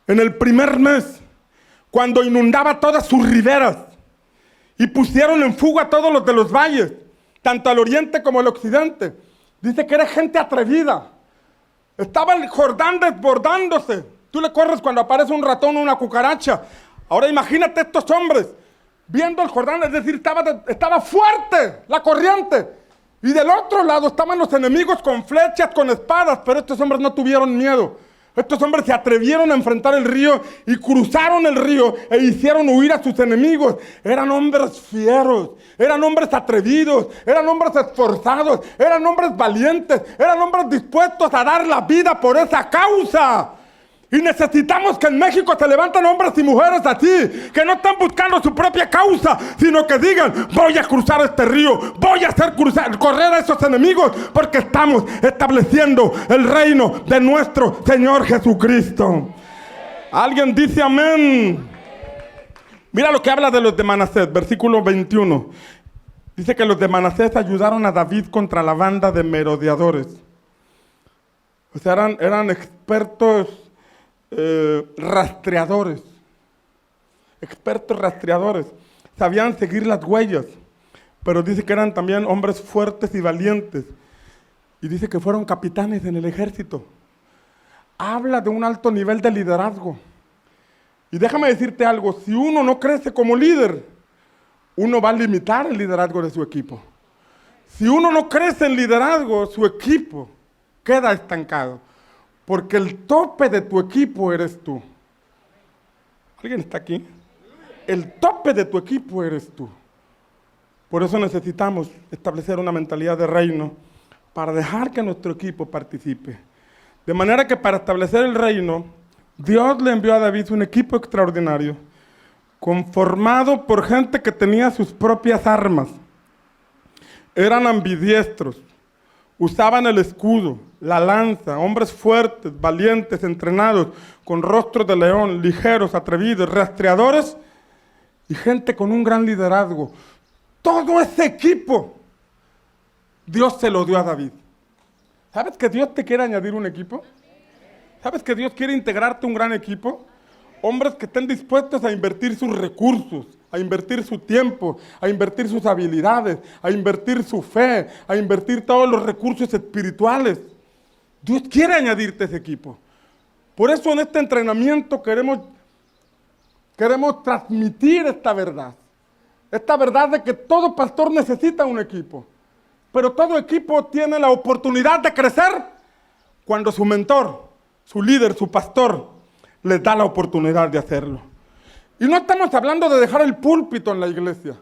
en el primer mes, cuando inundaba todas sus riberas, y pusieron en fuga a todos los de los valles, tanto al oriente como al occidente. Dice que era gente atrevida. Estaba el Jordán desbordándose. Tú le corres cuando aparece un ratón o una cucaracha. Ahora imagínate estos hombres viendo el Jordán, es decir, estaba fuerte la corriente. Y del otro lado estaban los enemigos con flechas, con espadas, pero estos hombres no tuvieron miedo. Estos hombres se atrevieron a enfrentar el río y cruzaron el río e hicieron huir a sus enemigos. Eran hombres fieros, eran hombres atrevidos, eran hombres esforzados, eran hombres valientes, eran hombres dispuestos a dar la vida por esa causa. Y necesitamos que en México se levanten hombres y mujeres así, que no están buscando su propia causa, sino que digan, voy a cruzar este río, voy a hacer correr a esos enemigos, porque estamos estableciendo el reino de nuestro Señor Jesucristo. ¿Alguien dice amén? Mira lo que habla de los de Manasés, versículo 21. Dice que los de Manasés ayudaron a David contra la banda de merodeadores. O sea, eran expertos rastreadores, sabían seguir las huellas, pero dice que eran también hombres fuertes y valientes, y dice que fueron capitanes en el ejército. Habla de un alto nivel de liderazgo. Y déjame decirte algo, si uno no crece como líder, uno va a limitar el liderazgo de su equipo. Si uno no crece en liderazgo, su equipo queda estancado. Porque el tope de tu equipo eres tú. ¿Alguien está aquí? El tope de tu equipo eres tú. Por eso necesitamos establecer una mentalidad de reino para dejar que nuestro equipo participe. De manera que para establecer el reino, Dios le envió a David un equipo extraordinario, conformado por gente que tenía sus propias armas. Eran ambidiestros, usaban el escudo, la lanza, hombres fuertes, valientes, entrenados, con rostros de león, ligeros, atrevidos, rastreadores y gente con un gran liderazgo. Todo ese equipo, Dios se lo dio a David. ¿Sabes que Dios te quiere añadir un equipo? ¿Sabes que Dios quiere integrarte un gran equipo? Hombres que estén dispuestos a invertir sus recursos, a invertir su tiempo, a invertir sus habilidades, a invertir su fe, a invertir todos los recursos espirituales. Dios quiere añadirte ese equipo. Por eso en este entrenamiento queremos transmitir esta verdad de que todo pastor necesita un equipo, pero todo equipo tiene la oportunidad de crecer cuando su mentor, su líder, su pastor, les da la oportunidad de hacerlo. Y no estamos hablando de dejar el púlpito en la iglesia,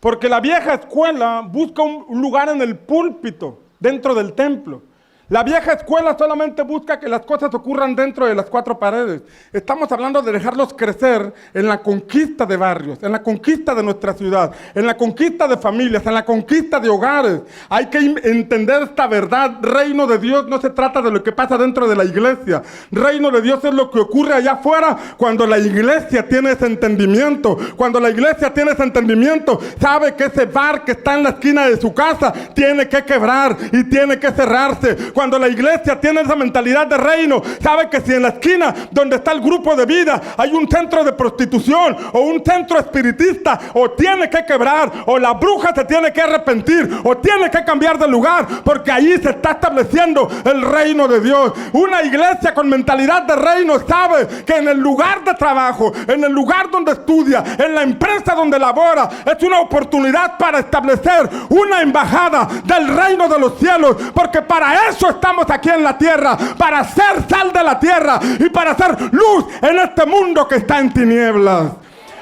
porque la vieja escuela busca un lugar en el púlpito, dentro del templo. La vieja escuela solamente busca que las cosas ocurran dentro de las cuatro paredes. Estamos hablando de dejarlos crecer en la conquista de barrios, en la conquista de nuestra ciudad, en la conquista de familias, en la conquista de hogares. Hay que entender esta verdad. Reino de Dios no se trata de lo que pasa dentro de la iglesia. Reino de Dios es lo que ocurre allá afuera cuando la iglesia tiene ese entendimiento. Cuando la iglesia tiene ese entendimiento, sabe que ese bar que está en la esquina de su casa tiene que quebrar y tiene que cerrarse. Cuando la iglesia tiene esa mentalidad de reino, sabe que si en la esquina donde está el grupo de vida hay un centro de prostitución o un centro espiritista, o tiene que quebrar, o la bruja se tiene que arrepentir, o tiene que cambiar de lugar, porque ahí se está estableciendo el reino de Dios. Una iglesia con mentalidad de reino sabe que en el lugar de trabajo, en el lugar donde estudia, en la empresa donde labora, es una oportunidad para establecer una embajada del reino de los cielos, porque para eso estamos aquí en la tierra, para ser sal de la tierra y para ser luz en este mundo que está en tinieblas.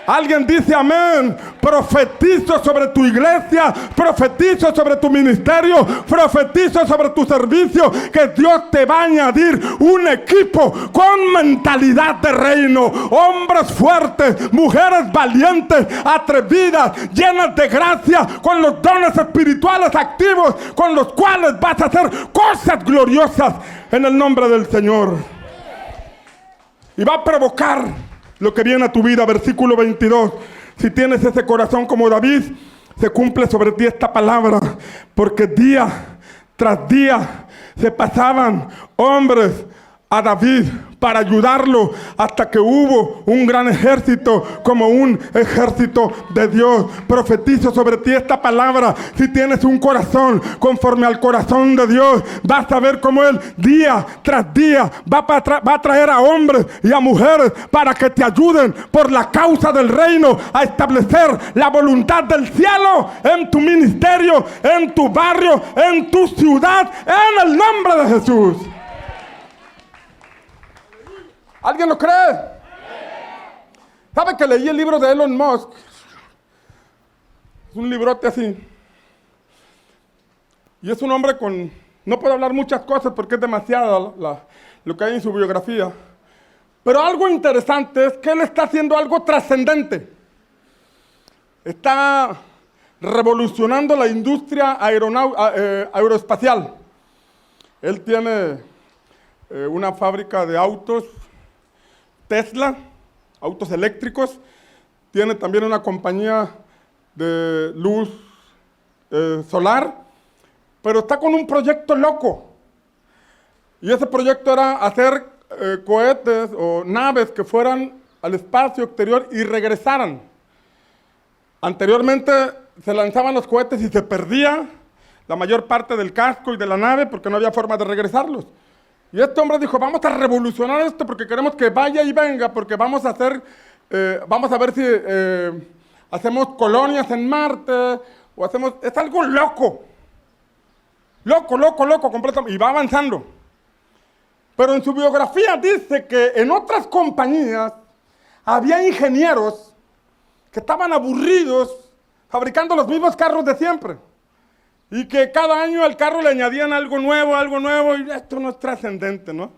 Alguien dice amén. Profetizo sobre tu iglesia, profetizo sobre tu ministerio, profetizo sobre tu servicio, que Dios te va a añadir un equipo con mentalidad de reino, hombres fuertes, mujeres valientes, atrevidas, llenas de gracia, con los dones espirituales activos, con los cuales vas a hacer cosas gloriosas en el nombre del Señor. Y va a provocar lo que viene a tu vida. Versículo 22. Si tienes ese corazón como David, se cumple sobre ti esta palabra. Porque día tras día se pasaban hombres a David para ayudarlo, hasta que hubo un gran ejército, como un ejército de Dios. Profetizo sobre ti esta palabra. Si tienes un corazón conforme al corazón de Dios, vas a ver cómo Él día tras día va a traer a hombres y a mujeres para que te ayuden por la causa del reino, a establecer la voluntad del cielo en tu ministerio, en tu barrio, en tu ciudad, en el nombre de Jesús. ¿Alguien lo cree? ¿Sabe que leí el libro de Elon Musk? Es un librote así. Y es un hombre con... No puedo hablar muchas cosas porque es demasiado lo que hay en su biografía. Pero algo interesante es que él está haciendo algo trascendente. Está revolucionando la industria aeroespacial. Él tiene una fábrica de autos Tesla, autos eléctricos. Tiene también una compañía de luz solar, pero está con un proyecto loco. Y ese proyecto era hacer cohetes o naves que fueran al espacio exterior y regresaran. Anteriormente se lanzaban los cohetes y se perdía la mayor parte del casco y de la nave porque no había forma de regresarlos. Y este hombre dijo, vamos a revolucionar esto porque queremos que vaya y venga, porque vamos a hacer, vamos a ver si hacemos colonias en Marte, o hacemos, es algo loco. Loco, completamente, y va avanzando. Pero en su biografía dice que en otras compañías había ingenieros que estaban aburridos fabricando los mismos carros de siempre. Y que cada año al carro le añadían algo nuevo, y esto no es trascendente, ¿no?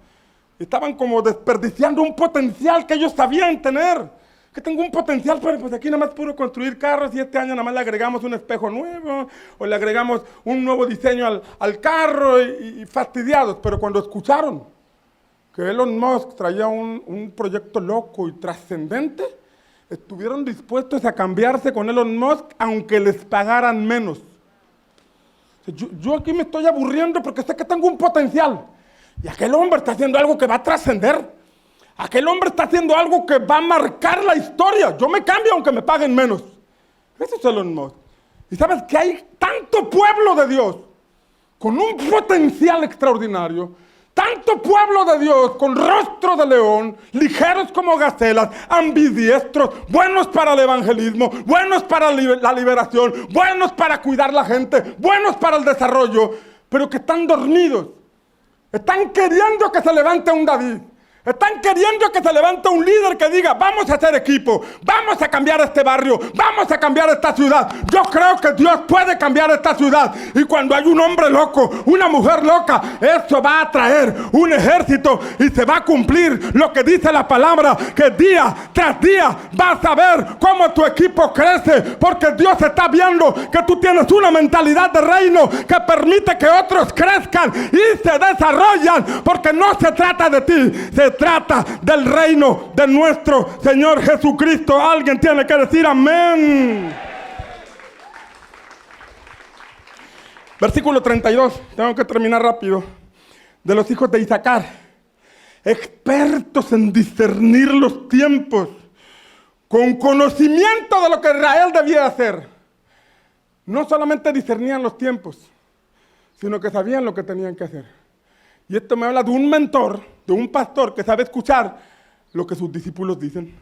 Estaban como desperdiciando un potencial que ellos sabían tener. Que tengo un potencial, pero pues aquí nada más puro construir carros y este año nada más le agregamos un espejo nuevo, o le agregamos un nuevo diseño al carro y fastidiados. Pero cuando escucharon que Elon Musk traía un proyecto loco y trascendente, estuvieron dispuestos a cambiarse con Elon Musk aunque les pagaran menos. Yo aquí me estoy aburriendo porque sé que tengo un potencial. Y aquel hombre está haciendo algo que va a trascender. Aquel hombre está haciendo algo que va a marcar la historia. Yo me cambio aunque me paguen menos. Eso es Elon Musk. Y sabes que hay tanto pueblo de Dios con un potencial extraordinario. Tanto pueblo de Dios con rostro de león, ligeros como gacelas, ambidiestros, buenos para el evangelismo, buenos para la liberación, buenos para cuidar la gente, buenos para el desarrollo, pero que están dormidos. Están queriendo que se levante un David. Están queriendo que se levante un líder que diga, vamos a hacer equipo, vamos a cambiar este barrio, vamos a cambiar esta ciudad. Yo creo que Dios puede cambiar esta ciudad. Y cuando hay un hombre loco, una mujer loca, eso va a traer un ejército y se va a cumplir lo que dice la palabra, que día tras día vas a ver cómo tu equipo crece, porque Dios está viendo que tú tienes una mentalidad de reino que permite que otros crezcan y se desarrollan, porque no se trata de ti, se trata del reino de nuestro Señor Jesucristo. Alguien tiene que decir amén. Versículo 32, tengo que terminar rápido. De los hijos de Isaacar, expertos en discernir los tiempos, con conocimiento de lo que Israel debía hacer. No solamente discernían los tiempos, sino que sabían lo que tenían que hacer. Y esto me habla de un mentor, de un pastor que sabe escuchar lo que sus discípulos dicen.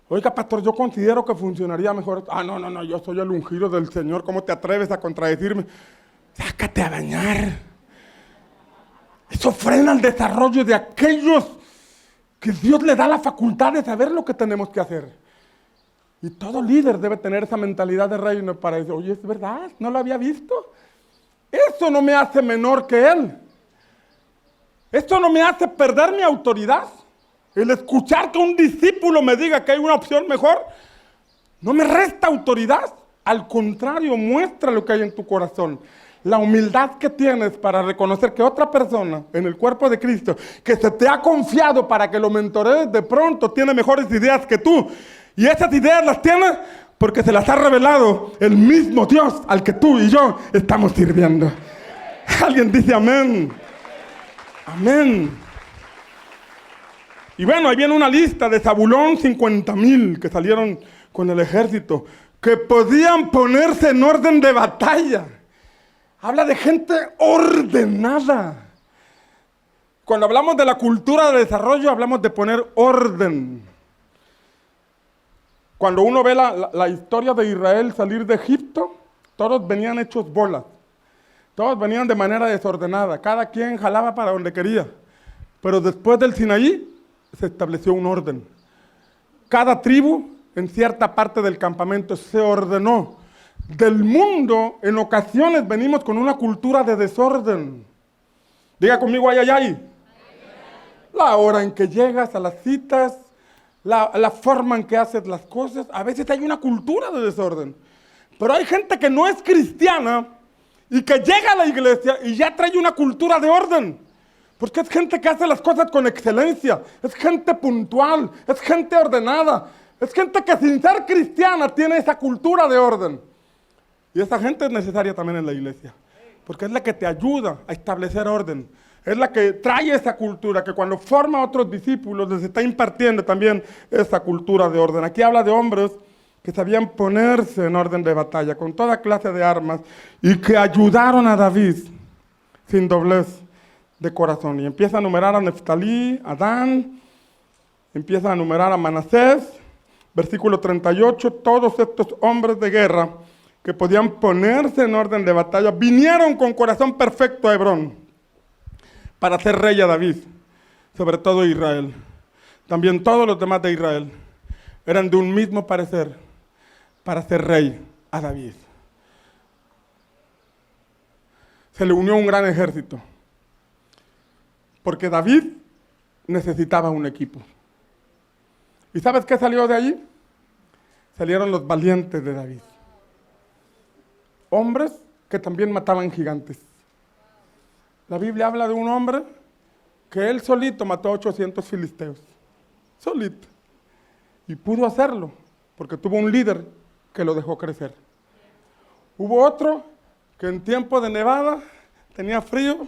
Oiga, pastor, yo considero que funcionaría mejor. No, yo soy el ungido del Señor. ¿Cómo te atreves a contradecirme? Sácate a bañar. Eso frena el desarrollo de aquellos que Dios le da la facultad de saber lo que tenemos que hacer. Y todo líder debe tener esa mentalidad de reino para decir, oye, es verdad, no lo había visto. Eso no me hace menor que él. Esto no me hace perder mi autoridad. El escuchar que un discípulo me diga que hay una opción mejor, no me resta autoridad. Al contrario, muestra lo que hay en tu corazón. la humildad que tienes para reconocer que otra persona en el cuerpo de Cristo, que se te ha confiado para que lo mentorees, de pronto tiene mejores ideas que tú. Y esas ideas las tiene porque se las ha revelado el mismo Dios al que tú y yo estamos sirviendo. Alguien dice amén. Amén. Y bueno, ahí viene una lista de Zabulón, 50,000 que salieron con el ejército, que podían ponerse en orden de batalla. Habla de gente ordenada. Cuando hablamos de la cultura de desarrollo, hablamos de poner orden. Cuando uno ve la historia de Israel salir de Egipto, todos venían hechos bolas. Todos venían de manera desordenada. Cada quien jalaba para donde quería. Pero después del Sinaí, se estableció un orden. Cada tribu en cierta parte del campamento se ordenó. Del mundo, en ocasiones venimos con una cultura de desorden. Diga conmigo, ay, ay, ay. La hora en que llegas a las citas, la forma en que haces las cosas, a veces hay una cultura de desorden. Pero hay gente que no es cristiana y que llega a la iglesia y ya trae una cultura de orden. Porque es gente que hace las cosas con excelencia, es gente puntual, es gente ordenada, es gente que sin ser cristiana tiene esa cultura de orden. Y esa gente es necesaria también en la iglesia, porque es la que te ayuda a establecer orden. Es la que trae esa cultura, que cuando forma a otros discípulos les está impartiendo también esa cultura de orden. Aquí habla de hombres que sabían ponerse en orden de batalla, con toda clase de armas, y que ayudaron a David sin doblez de corazón. Y empieza a numerar a Neftalí, a Dan, empieza a numerar a Manasés, versículo 38, todos estos hombres de guerra que podían ponerse en orden de batalla, vinieron con corazón perfecto a Hebrón para hacer rey a David, sobre todo Israel. También todos los demás de Israel eran de un mismo parecer para hacer rey a David. Se le unió un gran ejército, porque David necesitaba un equipo. ¿Y sabes qué salió de allí? Salieron los valientes de David. Hombres que también mataban gigantes. La Biblia habla de un hombre que él solito mató a 800 filisteos. Solito. Y pudo hacerlo porque tuvo un líder que lo dejó crecer. Hubo otro que en tiempo de nevada tenía frío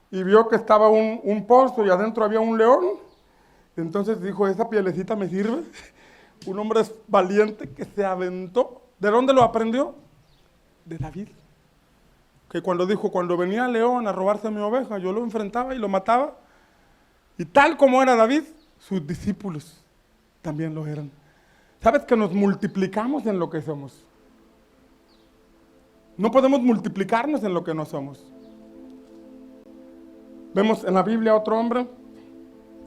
y vio que estaba un pozo y adentro había un león. Entonces dijo, esa pielecita me sirve. Un hombre valiente que se aventó. ¿De dónde lo aprendió? De David. Que cuando dijo, cuando venía el león a robarse mi oveja, yo lo enfrentaba y lo mataba. Y tal como era David, sus discípulos también lo eran. ¿Sabes que nos multiplicamos en lo que somos? No podemos multiplicarnos en lo que no somos. Vemos en la Biblia otro hombre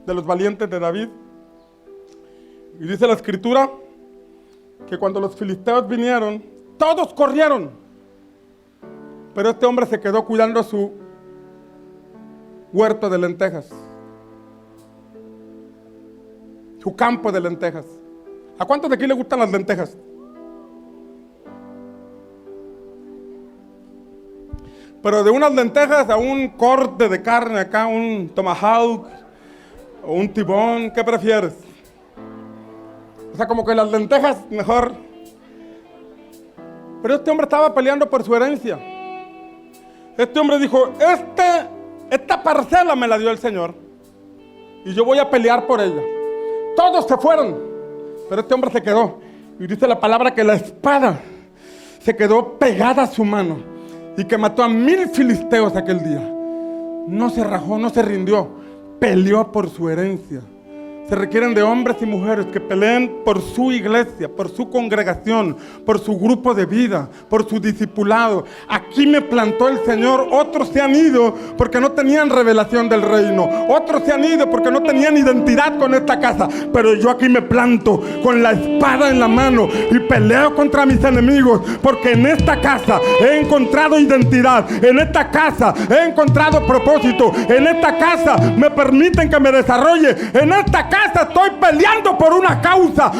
de los valientes de David. Y dice la Escritura que cuando los filisteos vinieron, todos corrieron. Pero este hombre se quedó cuidando su huerto de lentejas. Su campo de lentejas. ¿A cuántos de aquí le gustan las lentejas? Pero de unas lentejas a un corte de carne acá, un tomahawk o un tibón, ¿qué prefieres? O sea, como que las lentejas mejor. Pero este hombre estaba peleando por su herencia. Este hombre dijo, esta parcela me la dio el Señor y yo voy a pelear por ella. Todos se fueron, pero este hombre se quedó. Y dice la palabra que la espada se quedó pegada a su mano y que mató a 1000 filisteos aquel día. No se rajó, no se rindió, peleó por su herencia. Se requieren de hombres y mujeres que peleen por su iglesia, por su congregación, por su grupo de vida, por su discipulado. Aquí me plantó el Señor. Otros se han ido porque no tenían revelación del reino. Otros se han ido porque no tenían identidad con esta casa. Pero yo aquí me planto con la espada en la mano y peleo contra mis enemigos, porque en esta casa he encontrado identidad. En esta casa he encontrado propósito. En esta casa me permiten que me desarrolle. En esta casa estoy peleando por una causa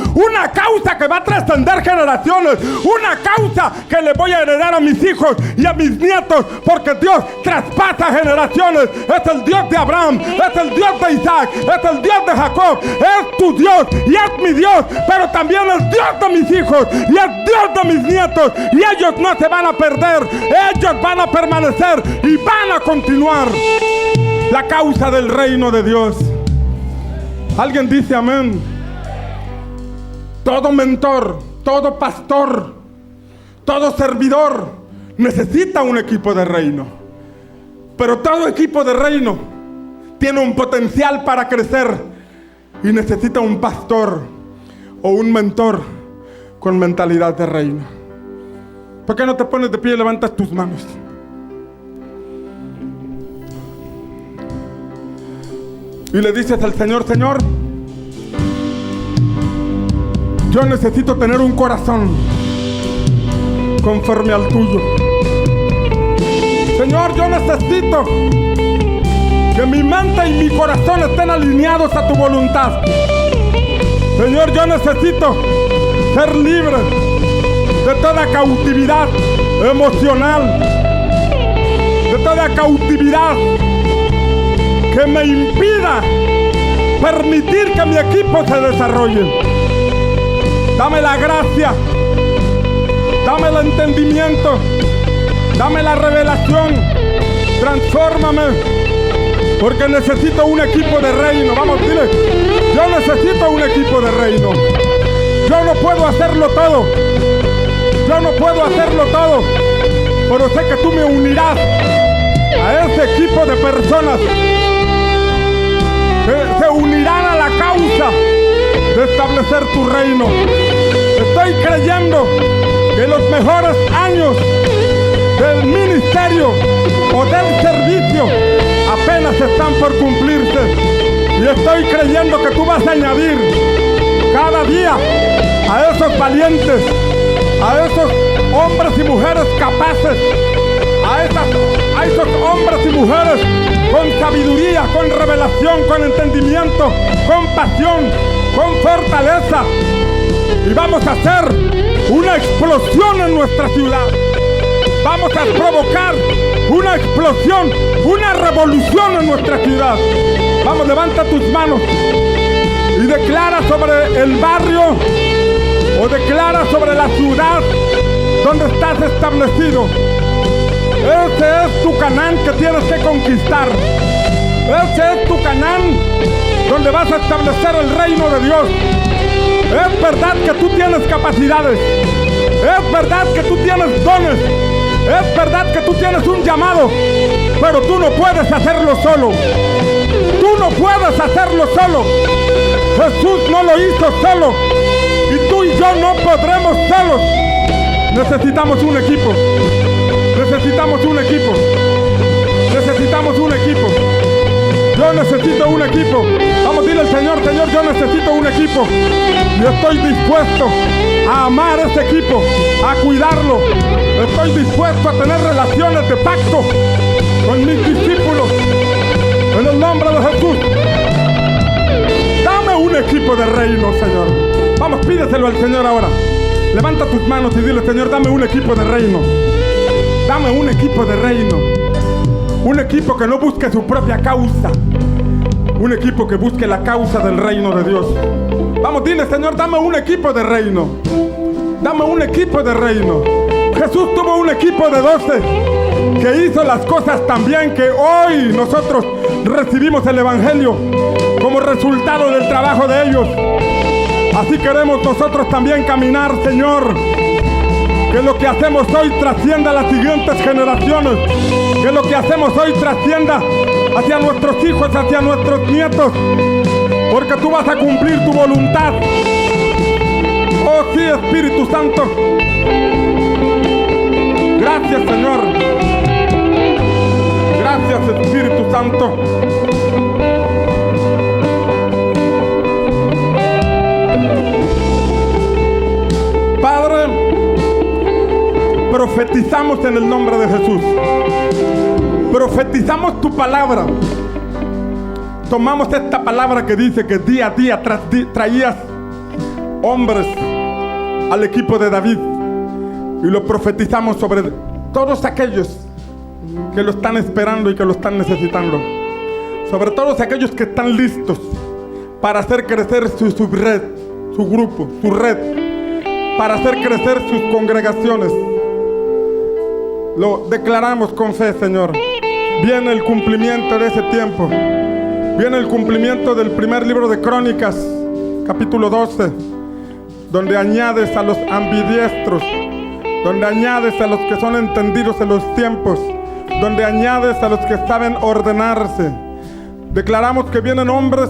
que va a trascender generaciones, una causa que le voy a heredar a mis hijos y a mis nietos, porque Dios traspasa generaciones. Es el Dios de Abraham, es el Dios de Isaac, es el Dios de Jacob, es tu Dios y es mi Dios, pero también es Dios de mis hijos y es Dios de mis nietos, y ellos no se van a perder, ellos van a permanecer y van a continuar la causa del reino de Dios. Alguien dice amén. Todo mentor, todo pastor, todo servidor necesita un equipo de reino, pero todo equipo de reino tiene un potencial para crecer y necesita un pastor o un mentor con mentalidad de reino. ¿Por qué no te pones de pie y levantas tus manos? Y le dices al Señor: Señor, yo necesito tener un corazón conforme al tuyo. Señor, yo necesito que mi mente y mi corazón estén alineados a tu voluntad. Señor, yo necesito ser libre de toda cautividad emocional, de toda cautividad que me impida permitir que mi equipo se desarrolle. Dame la gracia, dame el entendimiento, dame la revelación, transfórmame, porque necesito un equipo de reino. Vamos, dile: yo necesito un equipo de reino. Yo no puedo hacerlo todo, pero sé que tú me unirás a ese equipo de personas que se unirán a la causa de establecer tu reino. Estoy creyendo que los mejores años del ministerio o del servicio apenas están por cumplirse, y estoy creyendo que tú vas a añadir cada día a esos valientes, a esos hombres y mujeres capaces, a esos hombres y mujeres con sabiduría, con revelación, con entendimiento, con pasión, con fortaleza. Y vamos a hacer una explosión en nuestra ciudad. Vamos a provocar una explosión, una revolución en nuestra ciudad. Vamos, levanta tus manos y declara sobre el barrio o declara sobre la ciudad donde estás establecido. Ese es tu Canaán que tienes que conquistar. Ese es tu Canaán donde vas a establecer el reino de Dios. Es verdad que tú tienes capacidades, es verdad que tú tienes dones, es verdad que tú tienes un llamado, pero tú no puedes hacerlo solo. Tú no puedes hacerlo solo. Jesús no lo hizo solo, y tú y yo no podremos solos. Necesitamos un equipo. Necesitamos un equipo. Necesitamos un equipo. Yo necesito un equipo. Vamos, dile al Señor: Señor, yo necesito un equipo. Y estoy dispuesto a amar ese equipo, a cuidarlo. Estoy dispuesto a tener relaciones de pacto con mis discípulos. En el nombre de Jesús. Dame un equipo de reino, Señor. Vamos, pídeselo al Señor ahora. Levanta tus manos y dile: Señor, dame un equipo de reino. Dame un equipo de reino. Un equipo que no busque su propia causa. Un equipo que busque la causa del reino de Dios. Vamos, dile: Señor, dame un equipo de reino. Dame un equipo de reino. Jesús tuvo un equipo de 12 que hizo las cosas tan bien que hoy nosotros recibimos el Evangelio como resultado del trabajo de ellos. Así queremos nosotros también caminar, Señor. Que lo que hacemos hoy trascienda a las siguientes generaciones. Que lo que hacemos hoy trascienda hacia nuestros hijos, hacia nuestros nietos. Porque tú vas a cumplir tu voluntad. Oh sí, Espíritu Santo. Gracias, Señor. Gracias, Espíritu Santo. Padre, profetizamos en el nombre de Jesús. Profetizamos tu palabra. tomamos esta palabra que dice que día a día traías hombres al equipo de David y lo profetizamos sobre todos aquellos que lo están esperando y que lo están necesitando, sobre todos aquellos que están listos para hacer crecer su red, su grupo, su red, para hacer crecer sus congregaciones. Lo declaramos con fe, Señor. Viene el cumplimiento de ese tiempo. Viene el cumplimiento del primer libro de Crónicas, capítulo 12, donde añades a los ambidiestros, donde añades a los que son entendidos en los tiempos, donde añades a los que saben ordenarse. Declaramos que vienen hombres,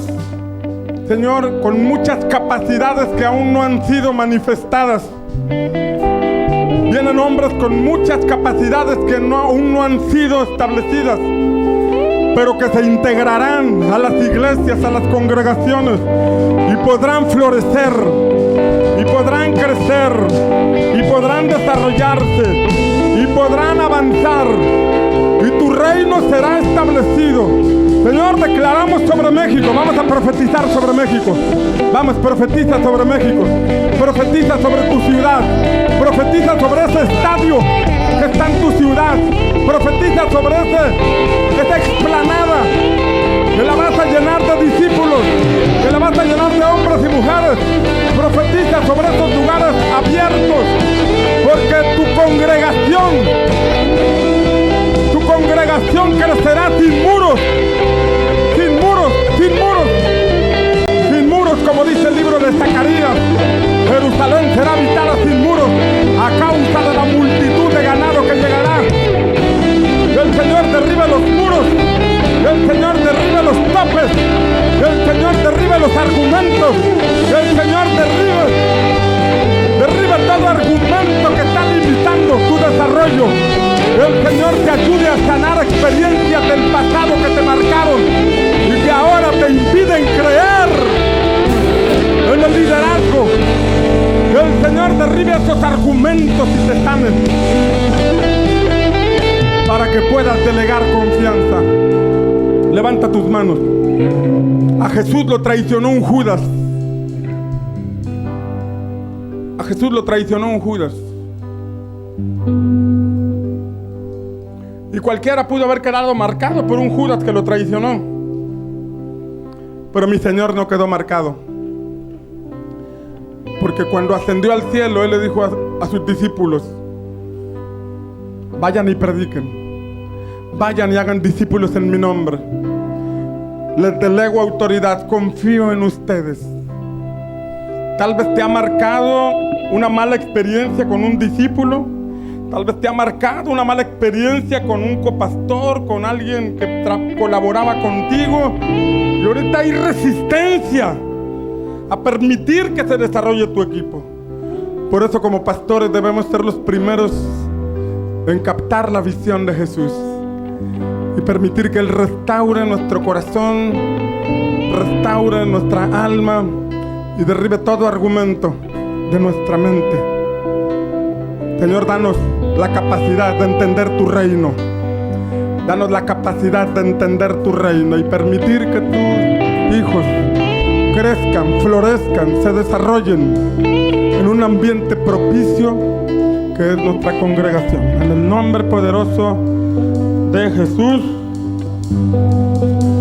Señor, con muchas capacidades que aún no han sido manifestadas. Vienen hombres con muchas capacidades que aún no han sido establecidas, pero que se integrarán a las iglesias, a las congregaciones, y podrán florecer, y podrán crecer, y podrán desarrollarse, y podrán avanzar, y tu reino será establecido. Señor, declaramos sobre México. Vamos a profetizar sobre México. Vamos, profetiza sobre México. Profetiza sobre tu ciudad. Profetiza sobre ese estadio que está en tu ciudad. Profetiza sobre esa explanada, que la vas a llenar de discípulos, que la vas a llenar de hombres y mujeres. Profetiza sobre esos lugares abiertos, porque tu congregación crecerá sin muros, sin muros, sin muros, sin muros, como dice el libro de Zacarías. Jerusalén será habitada sin muros a causa de la multitud de ganado que llegará. El Señor derribe los muros, el Señor derribe los topes, el Señor derribe los argumentos, el Señor derribe todo argumento que está limitando tu desarrollo. El Señor te ayude a sanar experiencias del pasado que te marcaron y que ahora te impiden creer en el liderazgo. El Señor derribe esos argumentos y te sanen, para que puedas delegar confianza. Levanta tus manos. A Jesús lo traicionó un Judas. A Jesús lo traicionó un Judas. Y cualquiera pudo haber quedado marcado por un Judas que lo traicionó. Pero mi Señor no quedó marcado. Porque cuando ascendió al cielo, Él le dijo a sus discípulos: vayan y prediquen. Vayan y hagan discípulos en mi nombre. Les delego autoridad, confío en ustedes. Tal vez te ha marcado una mala experiencia con un discípulo. Tal vez te ha marcado una mala experiencia con un copastor, con alguien que colaboraba contigo. Y ahorita hay resistencia a permitir que se desarrolle tu equipo. Por eso, como pastores, debemos ser los primeros en captar la visión de Jesús y permitir que Él restaure nuestro corazón, restaure nuestra alma y derribe todo argumento de nuestra mente. Señor, danos la capacidad de entender tu reino. Danos la capacidad de entender tu reino y permitir que tus hijos crezcan, florezcan, se desarrollen en un ambiente propicio que es nuestra congregación. En el nombre poderoso de Jesús.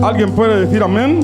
¿Alguien puede decir amén?